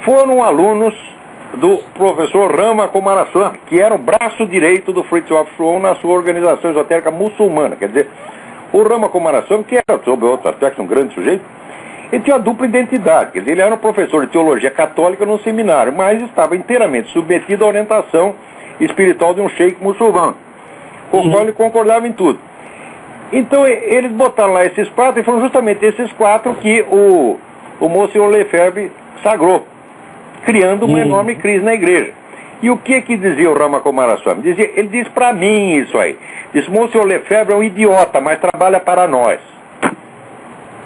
foram alunos do professor Rama Cumaraçam, que era o braço direito do Fritjof Chouin na sua organização esotérica muçulmana. Quer dizer, o Rama Cumaraçam, que era, sob outro aspecto, um grande sujeito, ele tinha uma dupla identidade. Quer dizer, ele era um professor de teologia católica no seminário, mas estava inteiramente submetido à orientação espiritual de um sheik muçulmano, com o qual ele concordava em tudo. Então eles botaram lá esses 4, e foram justamente esses 4 que o Monsenhor Lefebvre sagrou, criando uma enorme crise na igreja. E o que dizia o Rama Cumaraçam? Ele disse para mim isso aí. Disse: Monsenhor Lefebvre é um idiota, mas trabalha para nós.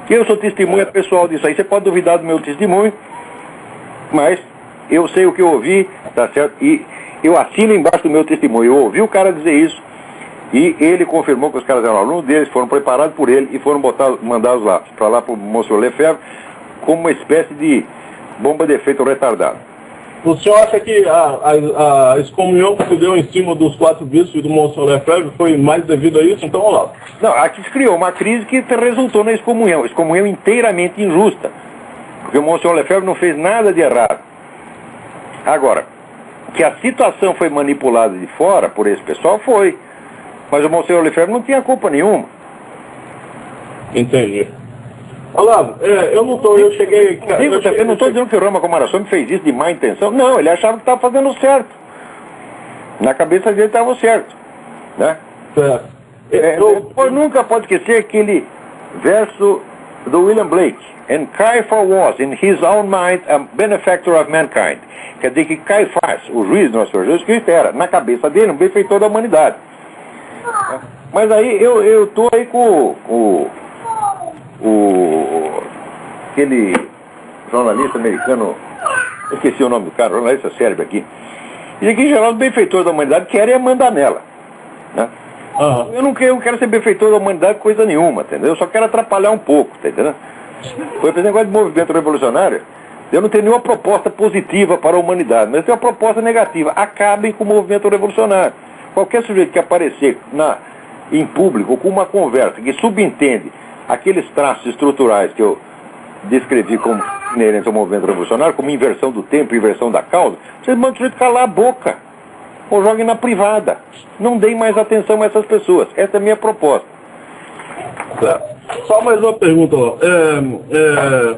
Que eu sou testemunha pessoal disso aí. Você pode duvidar do meu testemunho, mas eu sei o que eu ouvi, tá certo? E eu assino embaixo do meu testemunho. Eu ouvi o cara dizer isso, e ele confirmou que os caras eram alunos deles, foram preparados por ele e foram mandados lá para o Monsenhor Lefebvre como uma espécie de bomba de efeito retardado. O senhor acha que a excomunhão que se deu em cima dos 4 bispos e do Monsenhor Lefebvre foi mais devido a isso? Então, olá. Não, aqui se criou uma crise que resultou na excomunhão inteiramente injusta, porque o Monsenhor Lefebvre não fez nada de errado. Agora, que a situação foi manipulada de fora por esse pessoal, foi. Mas o Monsenhor Lefebvre não tinha culpa nenhuma. Entendi. Olá, eu cheguei... Eu não estou dizendo que o Rama Cumaraçam fez isso de má intenção. Não, ele achava que estava fazendo certo. Na cabeça dele estava certo. Né? Nunca pode esquecer aquele verso do William Blake. And Caiaphas was, in his own mind, a benefactor of mankind. Quer dizer que Caifás, o juiz do nosso Senhor Jesus Cristo, era, na cabeça dele, um benfeitor da humanidade. Mas aí eu estou aí com aquele jornalista americano, eu esqueci o nome do cara, jornalista cérebro aqui. Diz que, em geral, os benfeitores da humanidade querem mandar nela. Né? Eu não quero ser benfeitor da humanidade coisa nenhuma, entendeu? Eu só quero atrapalhar um pouco, tá entendendo? Foi esse negócio de movimento revolucionário. Eu não tenho nenhuma proposta positiva para a humanidade, mas eu tenho uma proposta negativa. Acabem com o movimento revolucionário. Qualquer sujeito que aparecer em público com uma conversa que subentende aqueles traços estruturais que eu descrevi como inerentes ao movimento revolucionário, como inversão do tempo, inversão da causa, vocês mandam o sujeito calar a boca, ou joguem na privada. Não deem mais atenção a essas pessoas. Essa é a minha proposta. Só mais uma pergunta.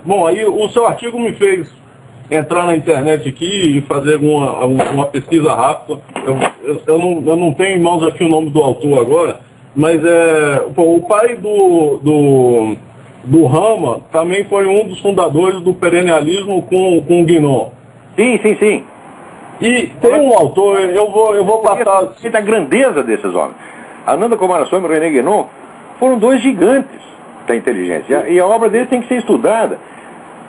Bom, aí o seu artigo me fez entrar na internet aqui e fazer uma pesquisa rápida. Eu não tenho em mãos aqui o nome do autor agora, mas o pai do Rama também foi um dos fundadores do perennialismo com o Guénon. Sim. E tem um autor, eu vou passar... A grandeza desses homens. Ananda Cumaraçam e René Guénon foram 2 gigantes da inteligência. E a obra deles tem que ser estudada.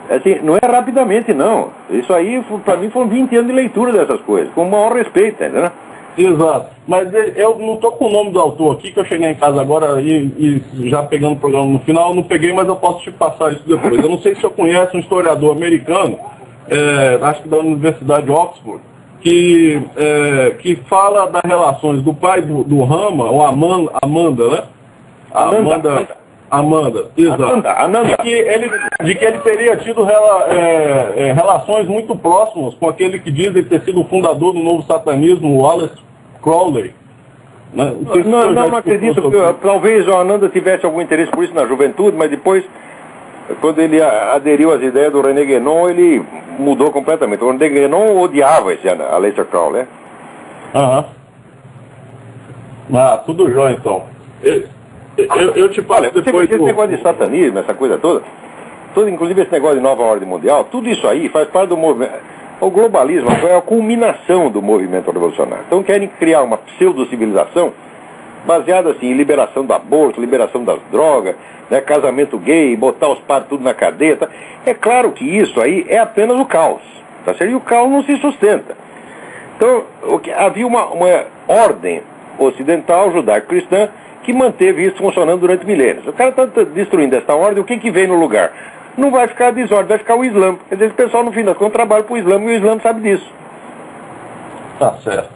Assim, não é rapidamente, não. Isso aí, para mim, foram 20 anos de leitura dessas coisas, com o maior respeito, entendeu? Exato. Mas eu não estou com o nome do autor aqui, que eu cheguei em casa agora e já pegando o programa no final, eu não peguei, mas eu posso te passar isso depois. Eu não sei se você conhece um historiador americano, acho que da Universidade de Oxford, que fala das relações do pai do Rama, ou Amanda, né? Amanda, exato. Ananda. De que ele teria tido relações muito próximas com aquele que diz ele ter sido o fundador do novo satanismo, o Wallace Crowley. Não acredito. Talvez o Ananda tivesse algum interesse por isso na juventude, mas depois, quando ele aderiu às ideias do René Guénon, ele mudou completamente. O René Guénon odiava esse Aleister Crowley, né? Tudo jóia, então. Eu te falo depois esse negócio de satanismo, essa coisa toda, Tudo, inclusive esse negócio de nova ordem mundial, tudo isso aí faz parte do movimento. O globalismo é a culminação do movimento revolucionário. Então querem criar uma pseudo-civilização baseada assim, em liberação do aborto, liberação das drogas, né, casamento gay, botar os padres tudo na cadeia. Tá? É claro que isso aí é apenas o caos. Tá certo? E o caos não se sustenta. Então, havia uma ordem ocidental, judaico-cristã, que manteve isso funcionando durante milênios. O cara está destruindo essa ordem, o que vem no lugar? Não vai ficar a desordem, vai ficar o Islã. Quer dizer, o pessoal, no fim das contas, trabalha para o Islã, e o Islã sabe disso. Tá certo.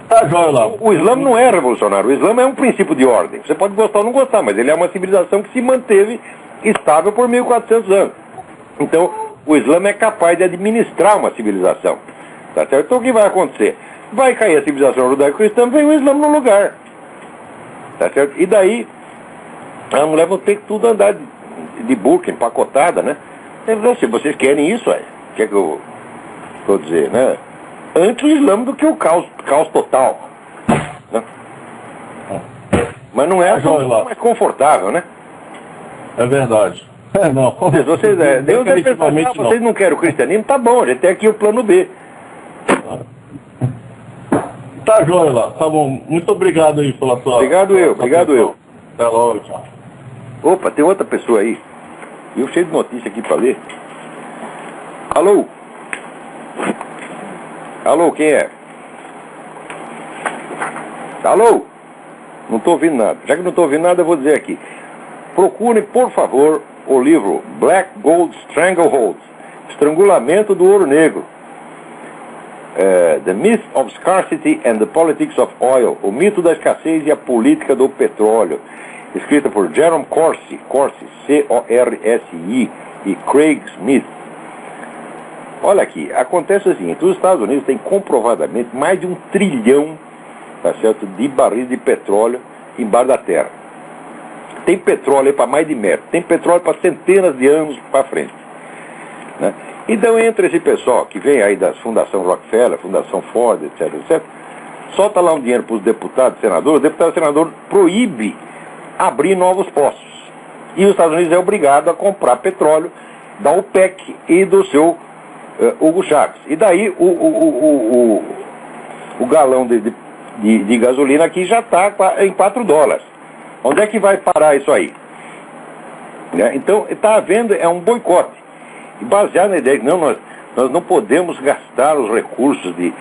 Tá, joia lá. O Islã não é revolucionário, o Islã é um princípio de ordem. Você pode gostar ou não gostar, mas ele é uma civilização que se manteve estável por 1400 anos. Então, o Islã é capaz de administrar uma civilização. Tá certo? Então, o que vai acontecer? Vai cair a civilização judaico-cristã, vem o Islã no lugar. Tá certo? E daí, a mulher vai ter que tudo andar de burca, empacotada, né? Se vocês querem isso, quer que eu vou dizer, né? Antes o Islã do que o caos total. Né? Mas não é mais confortável, né? É verdade. Não. Deus é pensar, vocês não querem o cristianismo, tá bom, a gente tem aqui o plano B. Tá joia lá, tá bom. Muito obrigado aí pela sua... Obrigado eu. Até logo, tchau. Opa, tem outra pessoa aí. E eu cheio de notícia aqui para ler. Alô? Alô, quem é? Alô? Não estou ouvindo nada. Já que não estou ouvindo nada, eu vou dizer aqui. Procure, por favor, o livro Black Gold Stranglehold, Estrangulamento do Ouro Negro. The Myth of Scarcity and the Politics of Oil, o mito da escassez e a política do petróleo, escrita por Jerome Corsi, C-O-R-S-I, e Craig Smith. Olha aqui, acontece o seguinte, os Estados Unidos têm comprovadamente mais de 1 trilhão, tá certo, de barris de petróleo embaixo da terra. Tem petróleo para mais de metro, tem petróleo para centenas de anos para frente. Né? Então, entre esse pessoal que vem aí da Fundação Rockefeller, Fundação Ford, etc., etc., solta lá um dinheiro para os deputados e senadores, o deputado e senador proíbe abrir novos poços. E os Estados Unidos é obrigado a comprar petróleo da OPEC e do seu Hugo Chávez. E daí o galão de gasolina aqui já está em $4. Onde é que vai parar isso aí? Né? Então, está havendo um boicote. Baseado na ideia que nós não podemos gastar os recursos de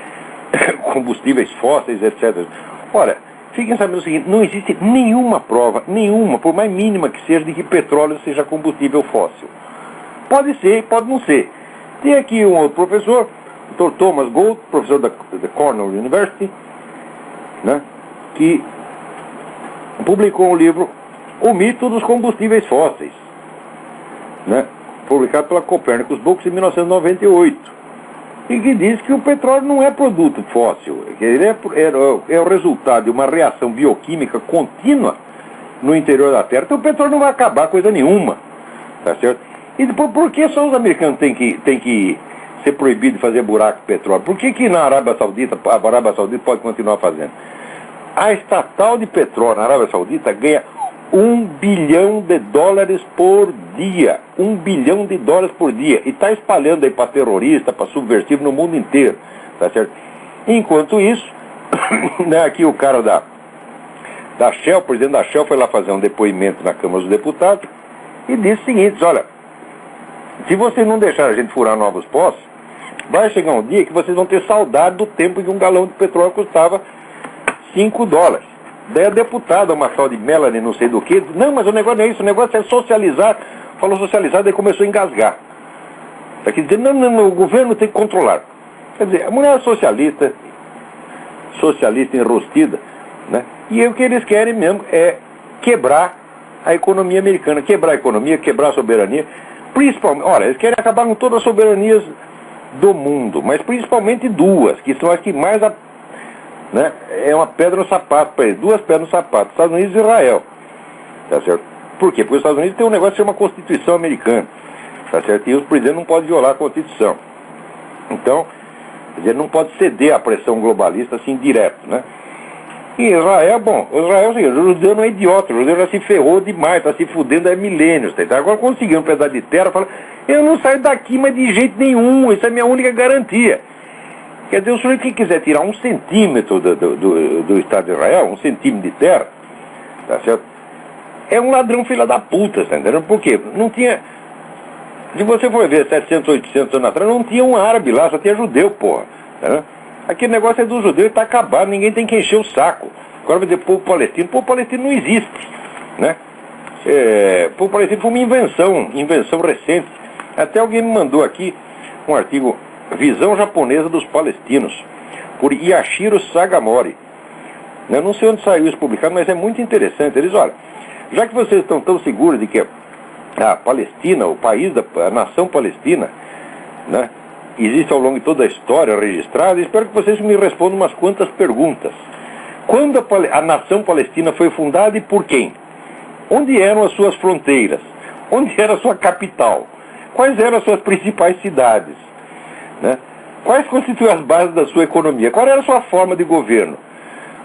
combustíveis fósseis, etc. Ora, fiquem sabendo o seguinte, não existe nenhuma prova, por mais mínima que seja, de que petróleo seja combustível fóssil. Pode ser, pode não ser. Tem aqui um outro professor, o Dr. Thomas Gold, professor da Cornell University, né, que publicou um livro, O Mito dos Combustíveis Fósseis, né, publicado pela Copernicus Books em 1998, e que diz que o petróleo não é produto fóssil, que ele é o resultado de uma reação bioquímica contínua no interior da Terra. Então o petróleo não vai acabar coisa nenhuma, tá certo? E depois, por que só os americanos têm que ser proibidos de fazer buraco de petróleo? Por que na Arábia Saudita, a Arábia Saudita pode continuar fazendo? A estatal de petróleo na Arábia Saudita ganha $1 bilhão por dia. $1 bilhão por dia. E está espalhando aí para terrorista, para subversivo no mundo inteiro. Tá certo? Enquanto isso, né, aqui o cara da Shell, o presidente da Shell, foi lá fazer um depoimento na Câmara dos Deputados e disse o seguinte: olha, se vocês não deixarem a gente furar novos poços, vai chegar um dia que vocês vão ter saudade do tempo que um galão de petróleo custava $5. Daí a deputada, uma tal de Melanie, não sei do que, não, mas o negócio não é isso, o negócio é socializar. Falou socializar, daí começou a engasgar. Tá aqui dizendo, não, o governo tem que controlar. Quer dizer, a mulher é socialista enrostida, né? E o que eles querem mesmo é quebrar a economia americana, quebrar a economia, quebrar a soberania. Principalmente, olha, eles querem acabar com todas as soberanias do mundo, mas principalmente duas, que são as que mais... né? É uma pedra no sapato para eles, 2 pedras no sapato, Estados Unidos e Israel, tá certo? Por quê? Porque os Estados Unidos tem um negócio que chama Constituição Americana, tá certo? E os presidentes não podem violar a Constituição. Então, quer dizer, não pode ceder à pressão globalista assim direto, né? E Israel, bom, Israel, assim, o judeu não é idiota, o judeu já se ferrou demais, está se fudendo há milênios, tá? Agora conseguiu um pedaço de terra, fala, eu não saio daqui, mas de jeito nenhum, essa é a minha única garantia. Quer dizer, o sujeito que quiser tirar 1 centímetro do Estado de Israel, 1 centímetro de terra, tá certo? É um ladrão filha da puta, tá entendendo? Por quê? Não tinha... Se você for ver 700, 800 anos atrás, não tinha um árabe lá, só tinha judeu, porra. Tá? Aquele negócio é do judeu e tá acabado, ninguém tem que encher o saco. Agora vai dizer povo palestino não existe, né? Povo palestino foi uma invenção recente. Até alguém me mandou aqui um artigo, Visão Japonesa dos Palestinos, por Yashiro Sagamori. Eu não sei onde saiu isso publicado, mas é muito interessante. Eles, olha, já que vocês estão tão seguros de que a Palestina, o país, a nação palestina, né, existe ao longo de toda a história registrada, espero que vocês me respondam umas quantas perguntas. Quando a nação palestina foi fundada e por quem? Onde eram as suas fronteiras? Onde era a sua capital? Quais eram as suas principais cidades? Né? Quais constituem as bases da sua economia? Qual era a sua forma de governo?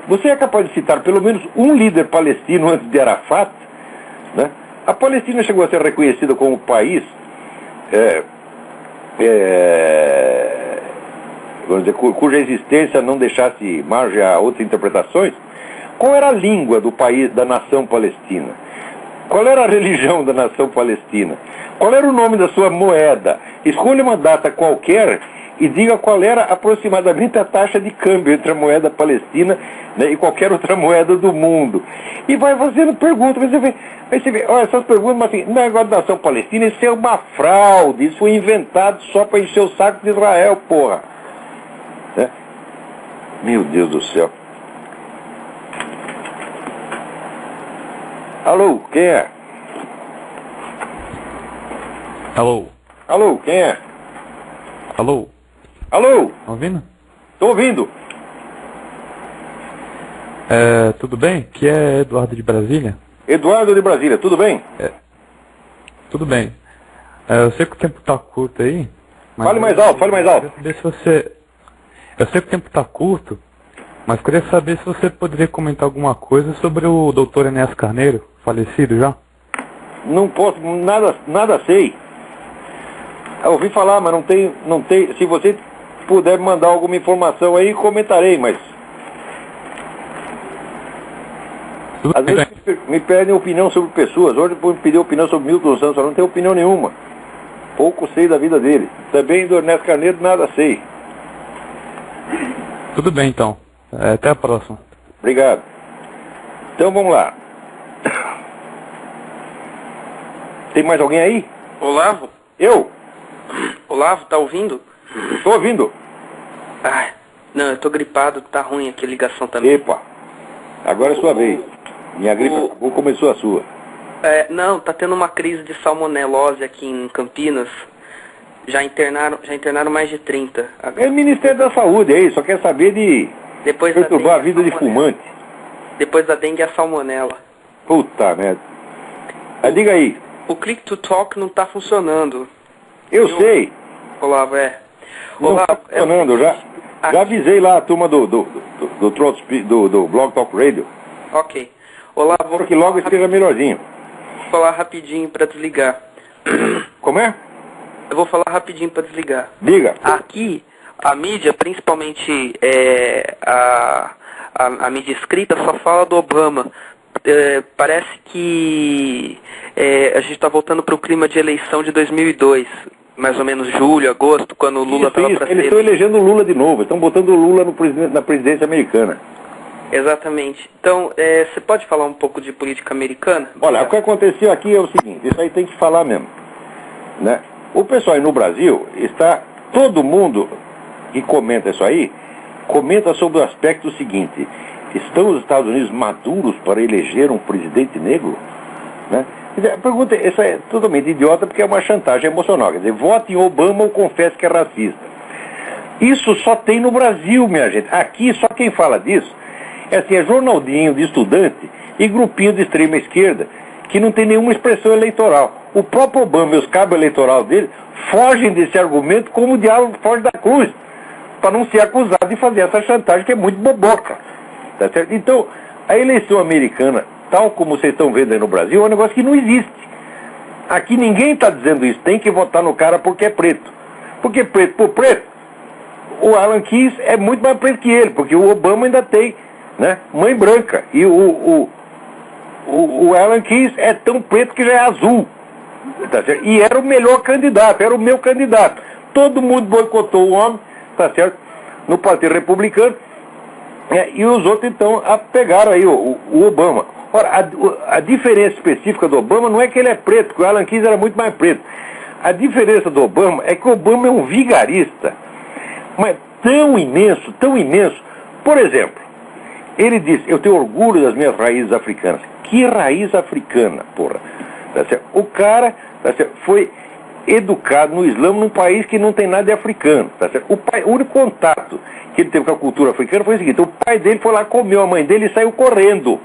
Você é capaz de citar pelo menos um líder palestino antes de Arafat? Né? A Palestina chegou a ser reconhecida como país, vamos dizer, cuja existência não deixasse margem a outras interpretações. Qual era a língua do país, da nação palestina? Qual era a religião da nação palestina? Qual era o nome da sua moeda? Escolha uma data qualquer e diga qual era aproximadamente a taxa de câmbio entre a moeda palestina, né, e qualquer outra moeda do mundo. E vai fazendo perguntas. Você vê, olha, essas perguntas, mas assim, negócio da nação palestina, isso é uma fraude, isso foi inventado só para encher o saco de Israel, porra. Né? Meu Deus do céu. Alô, quem é? Alô? Alô, quem é? Alô? Alô? Tá ouvindo? Tô ouvindo. Tudo bem? Aqui é Eduardo de Brasília. Eduardo de Brasília, tudo bem? Tudo bem. Eu sei que o tempo tá curto aí. Mas fale mais alto, fale mais alto. Eu sei que o tempo tá curto, mas queria saber se você poderia comentar alguma coisa sobre o Dr. Enéas Carneiro, falecido já. Não posso, nada sei. Eu ouvi falar, mas não tem. Se você puder me mandar alguma informação aí, comentarei, mas... Às vezes me pedem opinião sobre pessoas. Hoje me pediu opinião sobre Milton Santos, eu não tenho opinião nenhuma. Pouco sei da vida dele. Também do Ernesto Carneiro, nada sei. Tudo bem, então. Até a próxima. Obrigado. Então vamos lá. Tem mais alguém aí? Olavo? Eu? Olavo, tá ouvindo? Tô ouvindo. Ai, não, eu tô gripado, tá ruim aqui a ligação também. Epa, agora é sua vez. Minha gripe acabou, começou a sua. Não, tá tendo uma crise de salmonelose aqui em Campinas. Já internaram mais de 30. É o Ministério da Saúde aí, só quer saber de perturbar a vida de fumante. Depois da dengue, a salmonela. Puta merda. Diga aí. O Click to Talk não tá funcionando. Eu sei. Olavo, não tá funcionando, já avisei lá a turma do Blog Talk Radio. Ok. Olavo, porque logo esteja melhorzinho. Vou falar rapidinho para desligar. Como é? Eu vou falar rapidinho para desligar. Diga. Aqui, a mídia, principalmente a mídia escrita, só fala do Obama. Parece que a gente está voltando para o clima de eleição de 2002, mais ou menos julho, agosto, quando o Lula estava para ser... Eles estão elegendo o Lula de novo, estão botando o Lula na presidência americana. Exatamente. Então, você pode falar um pouco de política americana? Olha, o que aconteceu aqui é o seguinte, isso aí tem que falar mesmo, né? O pessoal aí no Brasil todo mundo que comenta isso aí, comenta sobre o aspecto seguinte: estão os Estados Unidos maduros para eleger um presidente negro? Né? A pergunta, essa é totalmente idiota porque é uma chantagem emocional. Quer dizer, vote em Obama ou confesse que é racista. Isso só tem no Brasil, minha gente. Aqui só quem fala disso é jornaldinho de estudante e grupinho de extrema esquerda que não tem nenhuma expressão eleitoral. O próprio Obama e os cabos eleitorais dele fogem desse argumento como o diabo foge da cruz, para não ser acusado de fazer essa chantagem que é muito boboca. tá certo? Então, a eleição americana, tal como vocês estão vendo aí no Brasil, é um negócio que não existe. Aqui ninguém está dizendo isso, tem que votar no cara porque é preto. Porque preto por preto, o Alan Keyes é muito mais preto que ele, porque o Obama ainda tem, né, mãe branca. E o Alan Keyes é tão preto que já é azul. Tá certo? E era o melhor candidato, era o meu candidato. Todo mundo boicotou o homem, tá certo? No Partido Republicano. E os outros, então, pegaram aí o Obama. Ora, a diferença específica do Obama não é que ele é preto, porque o Alan Keyes era muito mais preto. A diferença do Obama é que o Obama é um vigarista, mas tão imenso, tão imenso. Por exemplo, ele disse, eu tenho orgulho das minhas raízes africanas. Que raiz africana, porra? Tá certo? O cara, tá certo, foi educado no Islã num país que não tem nada de africano. Tá certo? O único contato que ele teve com a cultura africana foi o seguinte: o pai dele foi lá, comeu a mãe dele e saiu correndo.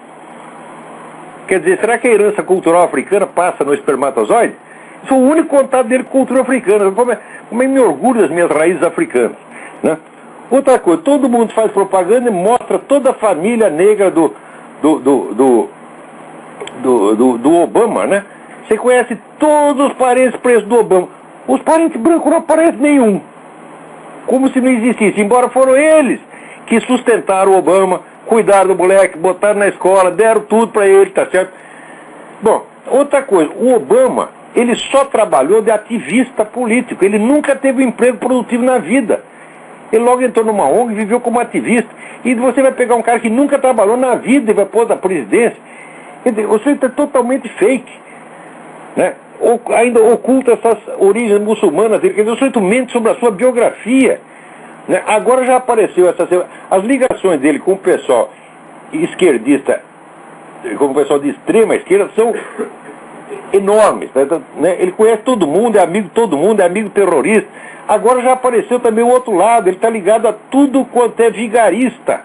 Quer dizer, será que a herança cultural africana passa no espermatozoide? Isso é o único contato dele com a cultura africana. Como é me orgulho das minhas raízes africanas, né? Outra coisa, todo mundo faz propaganda e mostra toda a família negra do Obama, né? Você conhece todos os parentes pretos do Obama. Os parentes brancos não aparecem nenhum. Como se não existisse. Embora foram eles que sustentaram o Obama, cuidaram do moleque, botaram na escola, deram tudo para ele, tá certo? Bom, outra coisa, o Obama, ele só trabalhou de ativista político. Ele nunca teve um emprego produtivo na vida. Ele logo entrou numa ONG e viveu como ativista. E você vai pegar um cara que nunca trabalhou na vida e vai pôr da presidência. Você está totalmente fake, né? Ainda oculta essas origens muçulmanas dele. Quer dizer, o sujeito mente sobre a sua biografia, né? Agora já apareceu as ligações dele com o pessoal esquerdista, com o pessoal de extrema esquerda, são enormes, né? Ele conhece todo mundo, é amigo de todo mundo, é amigo terrorista. Agora já apareceu também o outro lado, ele está ligado a tudo quanto é vigarista,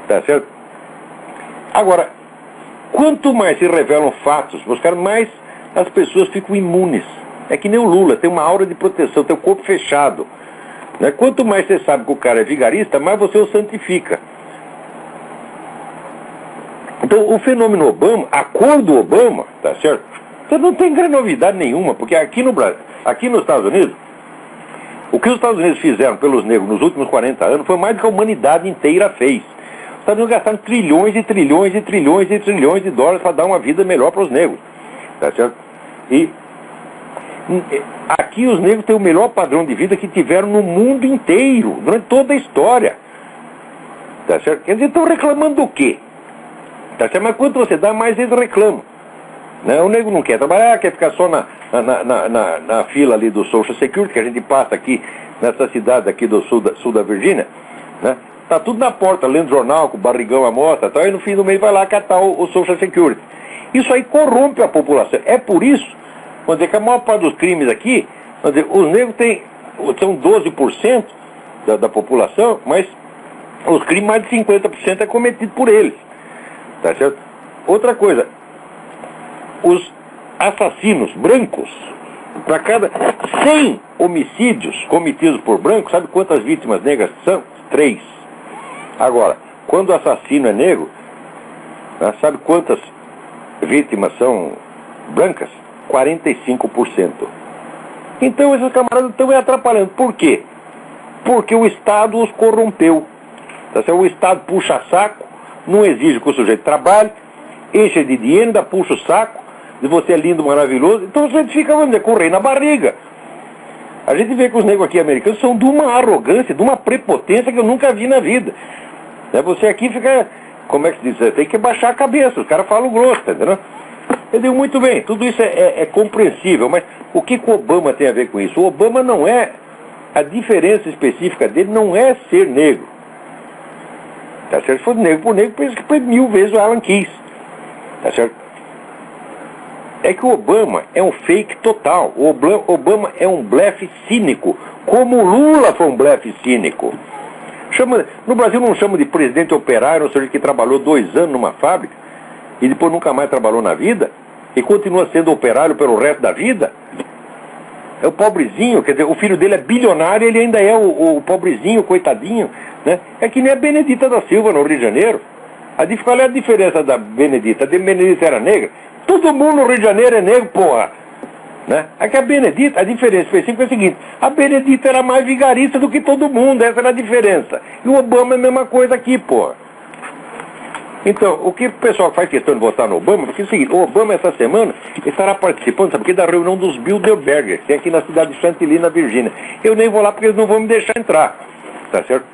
tá certo? Agora, quanto mais se revelam fatos, mais as pessoas ficam imunes. É que nem o Lula, tem uma aura de proteção, tem o corpo fechado, né? Quanto mais você sabe que o cara é vigarista, mais você o santifica. Então, o fenômeno Obama, a cor do Obama, tá certo? Você não tem grande novidade nenhuma, porque aqui no Brasil, aqui nos Estados Unidos, o que os Estados Unidos fizeram pelos negros nos últimos 40 anos foi mais do que a humanidade inteira fez. Os Estados Unidos gastaram trilhões e trilhões e trilhões e trilhões de dólares para dar uma vida melhor para os negros, tá certo? E aqui os negros têm o melhor padrão de vida que tiveram no mundo inteiro, durante toda a história, tá certo? Quer dizer, estão reclamando do quê? Tá certo? Mas quanto você dá, mais eles reclamam, né? O negro não quer trabalhar, quer ficar só na fila ali do Social Security, que a gente passa aqui nessa cidade aqui do sul da Virgínia, né? Tá tudo na porta, lendo jornal, com o barrigão à mostra, tá? E no fim do mês vai lá catar o Social Security. Isso aí corrompe a população. É por isso, vamos dizer, que a maior parte dos crimes aqui, vamos dizer, os negros são 12% da população, mas os crimes, mais de 50% é cometido por eles. Tá certo? Outra coisa, os assassinos brancos, para cada 100 homicídios cometidos por brancos, sabe quantas vítimas negras são? 3. Agora, quando o assassino é negro, né, sabe quantas vítimas são brancas? 45%. Então esses camaradas estão atrapalhando. Por quê? Porque o Estado os corrompeu. Tá certo? O Estado puxa saco, não exige que o sujeito trabalhe, enche de dinheiro, ainda puxa o saco, de você é lindo, maravilhoso, então o sujeito fica, vamos dizer, com o rei na barriga. A gente vê que os negros aqui americanos são de uma arrogância, de uma prepotência que eu nunca vi na vida. Você aqui fica, como é que se diz? Tem que baixar a cabeça, os caras falam grosso, entendeu? Eu digo, muito bem, tudo isso é compreensível, mas o que o Obama tem a ver com isso? O Obama não é, a diferença específica dele não é ser negro. Tá certo? Se for negro por negro, penso que foi 1000 vezes o Alan Keyes. Tá certo? É que o Obama é um fake total. O Obama é um blefe cínico, como o Lula foi um blefe cínico. No Brasil não chama de presidente operário, ou seja, que trabalhou 2 anos numa fábrica e depois nunca mais trabalhou na vida e continua sendo operário pelo resto da vida. É o pobrezinho, quer dizer, o filho dele é bilionário, ele ainda é o pobrezinho, coitadinho, né? É que nem a Benedita da Silva no Rio de Janeiro. Qual é a diferença da Benedita? A Benedita era negra? Todo mundo no Rio de Janeiro é negro, porra. Né? É que a Benedita, a diferença específica é a seguinte: a Benedita era mais vigarista do que todo mundo, essa era a diferença. E o Obama é a mesma coisa aqui, porra. Então, o que o pessoal faz questão de votar no Obama, porque é o seguinte: o Obama essa semana estará participando, sabe o que? Da reunião dos Bilderbergers, que tem aqui na cidade de Chantilly, na Virgínia. Eu nem vou lá porque eles não vão me deixar entrar, tá certo?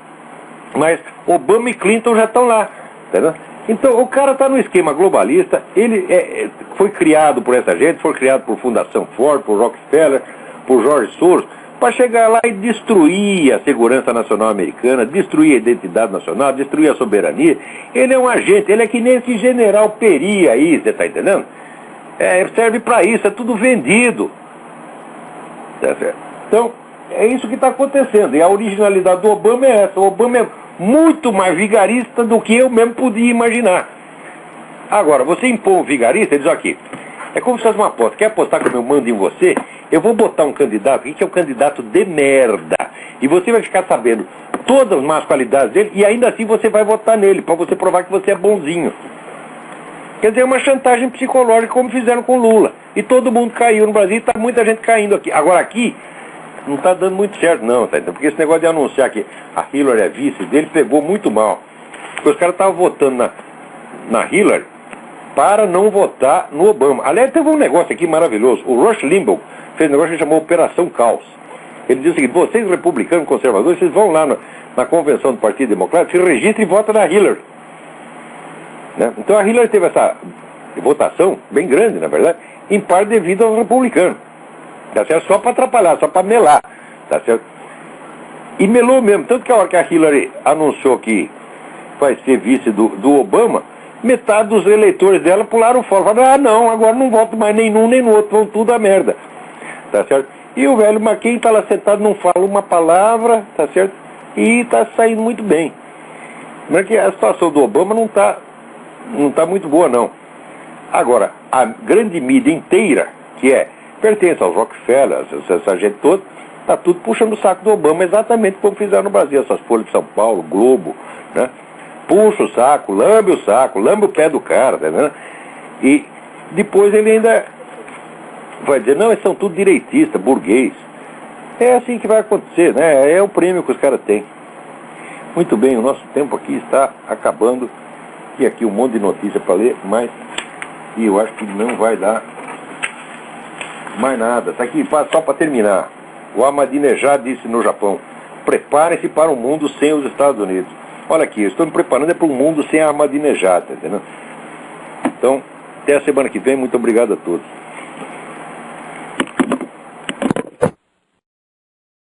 Mas Obama e Clinton já estão lá, entendeu? Então, o cara está no esquema globalista, ele foi criado por essa gente, foi criado por Fundação Ford, por Rockefeller, por George Soros, para chegar lá e destruir a segurança nacional americana, destruir a identidade nacional, destruir a soberania. Ele é um agente, ele é que nem esse general Peri aí, você está entendendo? Serve para isso, é tudo vendido. Tá certo? Então, é isso que está acontecendo, e a originalidade do Obama é essa. O Obama é muito mais vigarista do que eu mesmo podia imaginar. Agora, você impõe um vigarista e diz aqui, é como se fosse uma aposta. Quer apostar como eu mando em você? Eu vou botar um candidato aqui que é um candidato de merda. E você vai ficar sabendo todas as más qualidades dele e ainda assim você vai votar nele, para você provar que você é bonzinho. Quer dizer, é uma chantagem psicológica como fizeram com Lula. E todo mundo caiu no Brasil e está muita gente caindo aqui. Agora aqui não está dando muito certo não, tá? Porque esse negócio de anunciar que a Hillary é vice dele pegou muito mal. Porque os caras estavam votando na Hillary para não votar no Obama. Aliás, teve um negócio aqui maravilhoso. O Rush Limbaugh fez um negócio que chamou Operação Caos. Ele disse o seguinte: vocês republicanos conservadores, vocês vão lá na convenção do Partido Democrático, se registrem e votam na Hillary. Né? Então a Hillary teve essa votação bem grande, na verdade, em parte devido aos republicanos. Tá certo? Só para atrapalhar, só para melar. Tá certo? E melou mesmo. Tanto que a hora que a Hillary anunciou que vai ser vice do Obama, metade dos eleitores dela pularam fora. Falaram, não, agora não voto mais nem num nem no outro, vão tudo a merda. Tá certo? E o velho McCain está lá sentado, não fala uma palavra, tá certo? E está saindo muito bem. Mas que a situação do Obama não tá muito boa, não. Agora, a grande mídia inteira, que pertence aos Rockefeller, essa gente toda, está tudo puxando o saco do Obama, exatamente como fizeram no Brasil, essas Folhas de São Paulo, Globo, né? Puxa o saco, lambe o pé do cara, tá vendo? E depois ele ainda vai dizer, não, eles são tudo direitistas, burguês. É assim que vai acontecer, né? É o prêmio que os caras têm. Muito bem, o nosso tempo aqui está acabando. E aqui um monte de notícia para ler, mas eu acho que não vai dar mais nada. Está aqui, só para terminar. O Ahmadinejad disse no Japão, preparem-se para um mundo sem os Estados Unidos. Olha aqui, eu estou me preparando para um mundo sem a Ahmadinejad, tá entendendo? Então, até a semana que vem, muito obrigado a todos.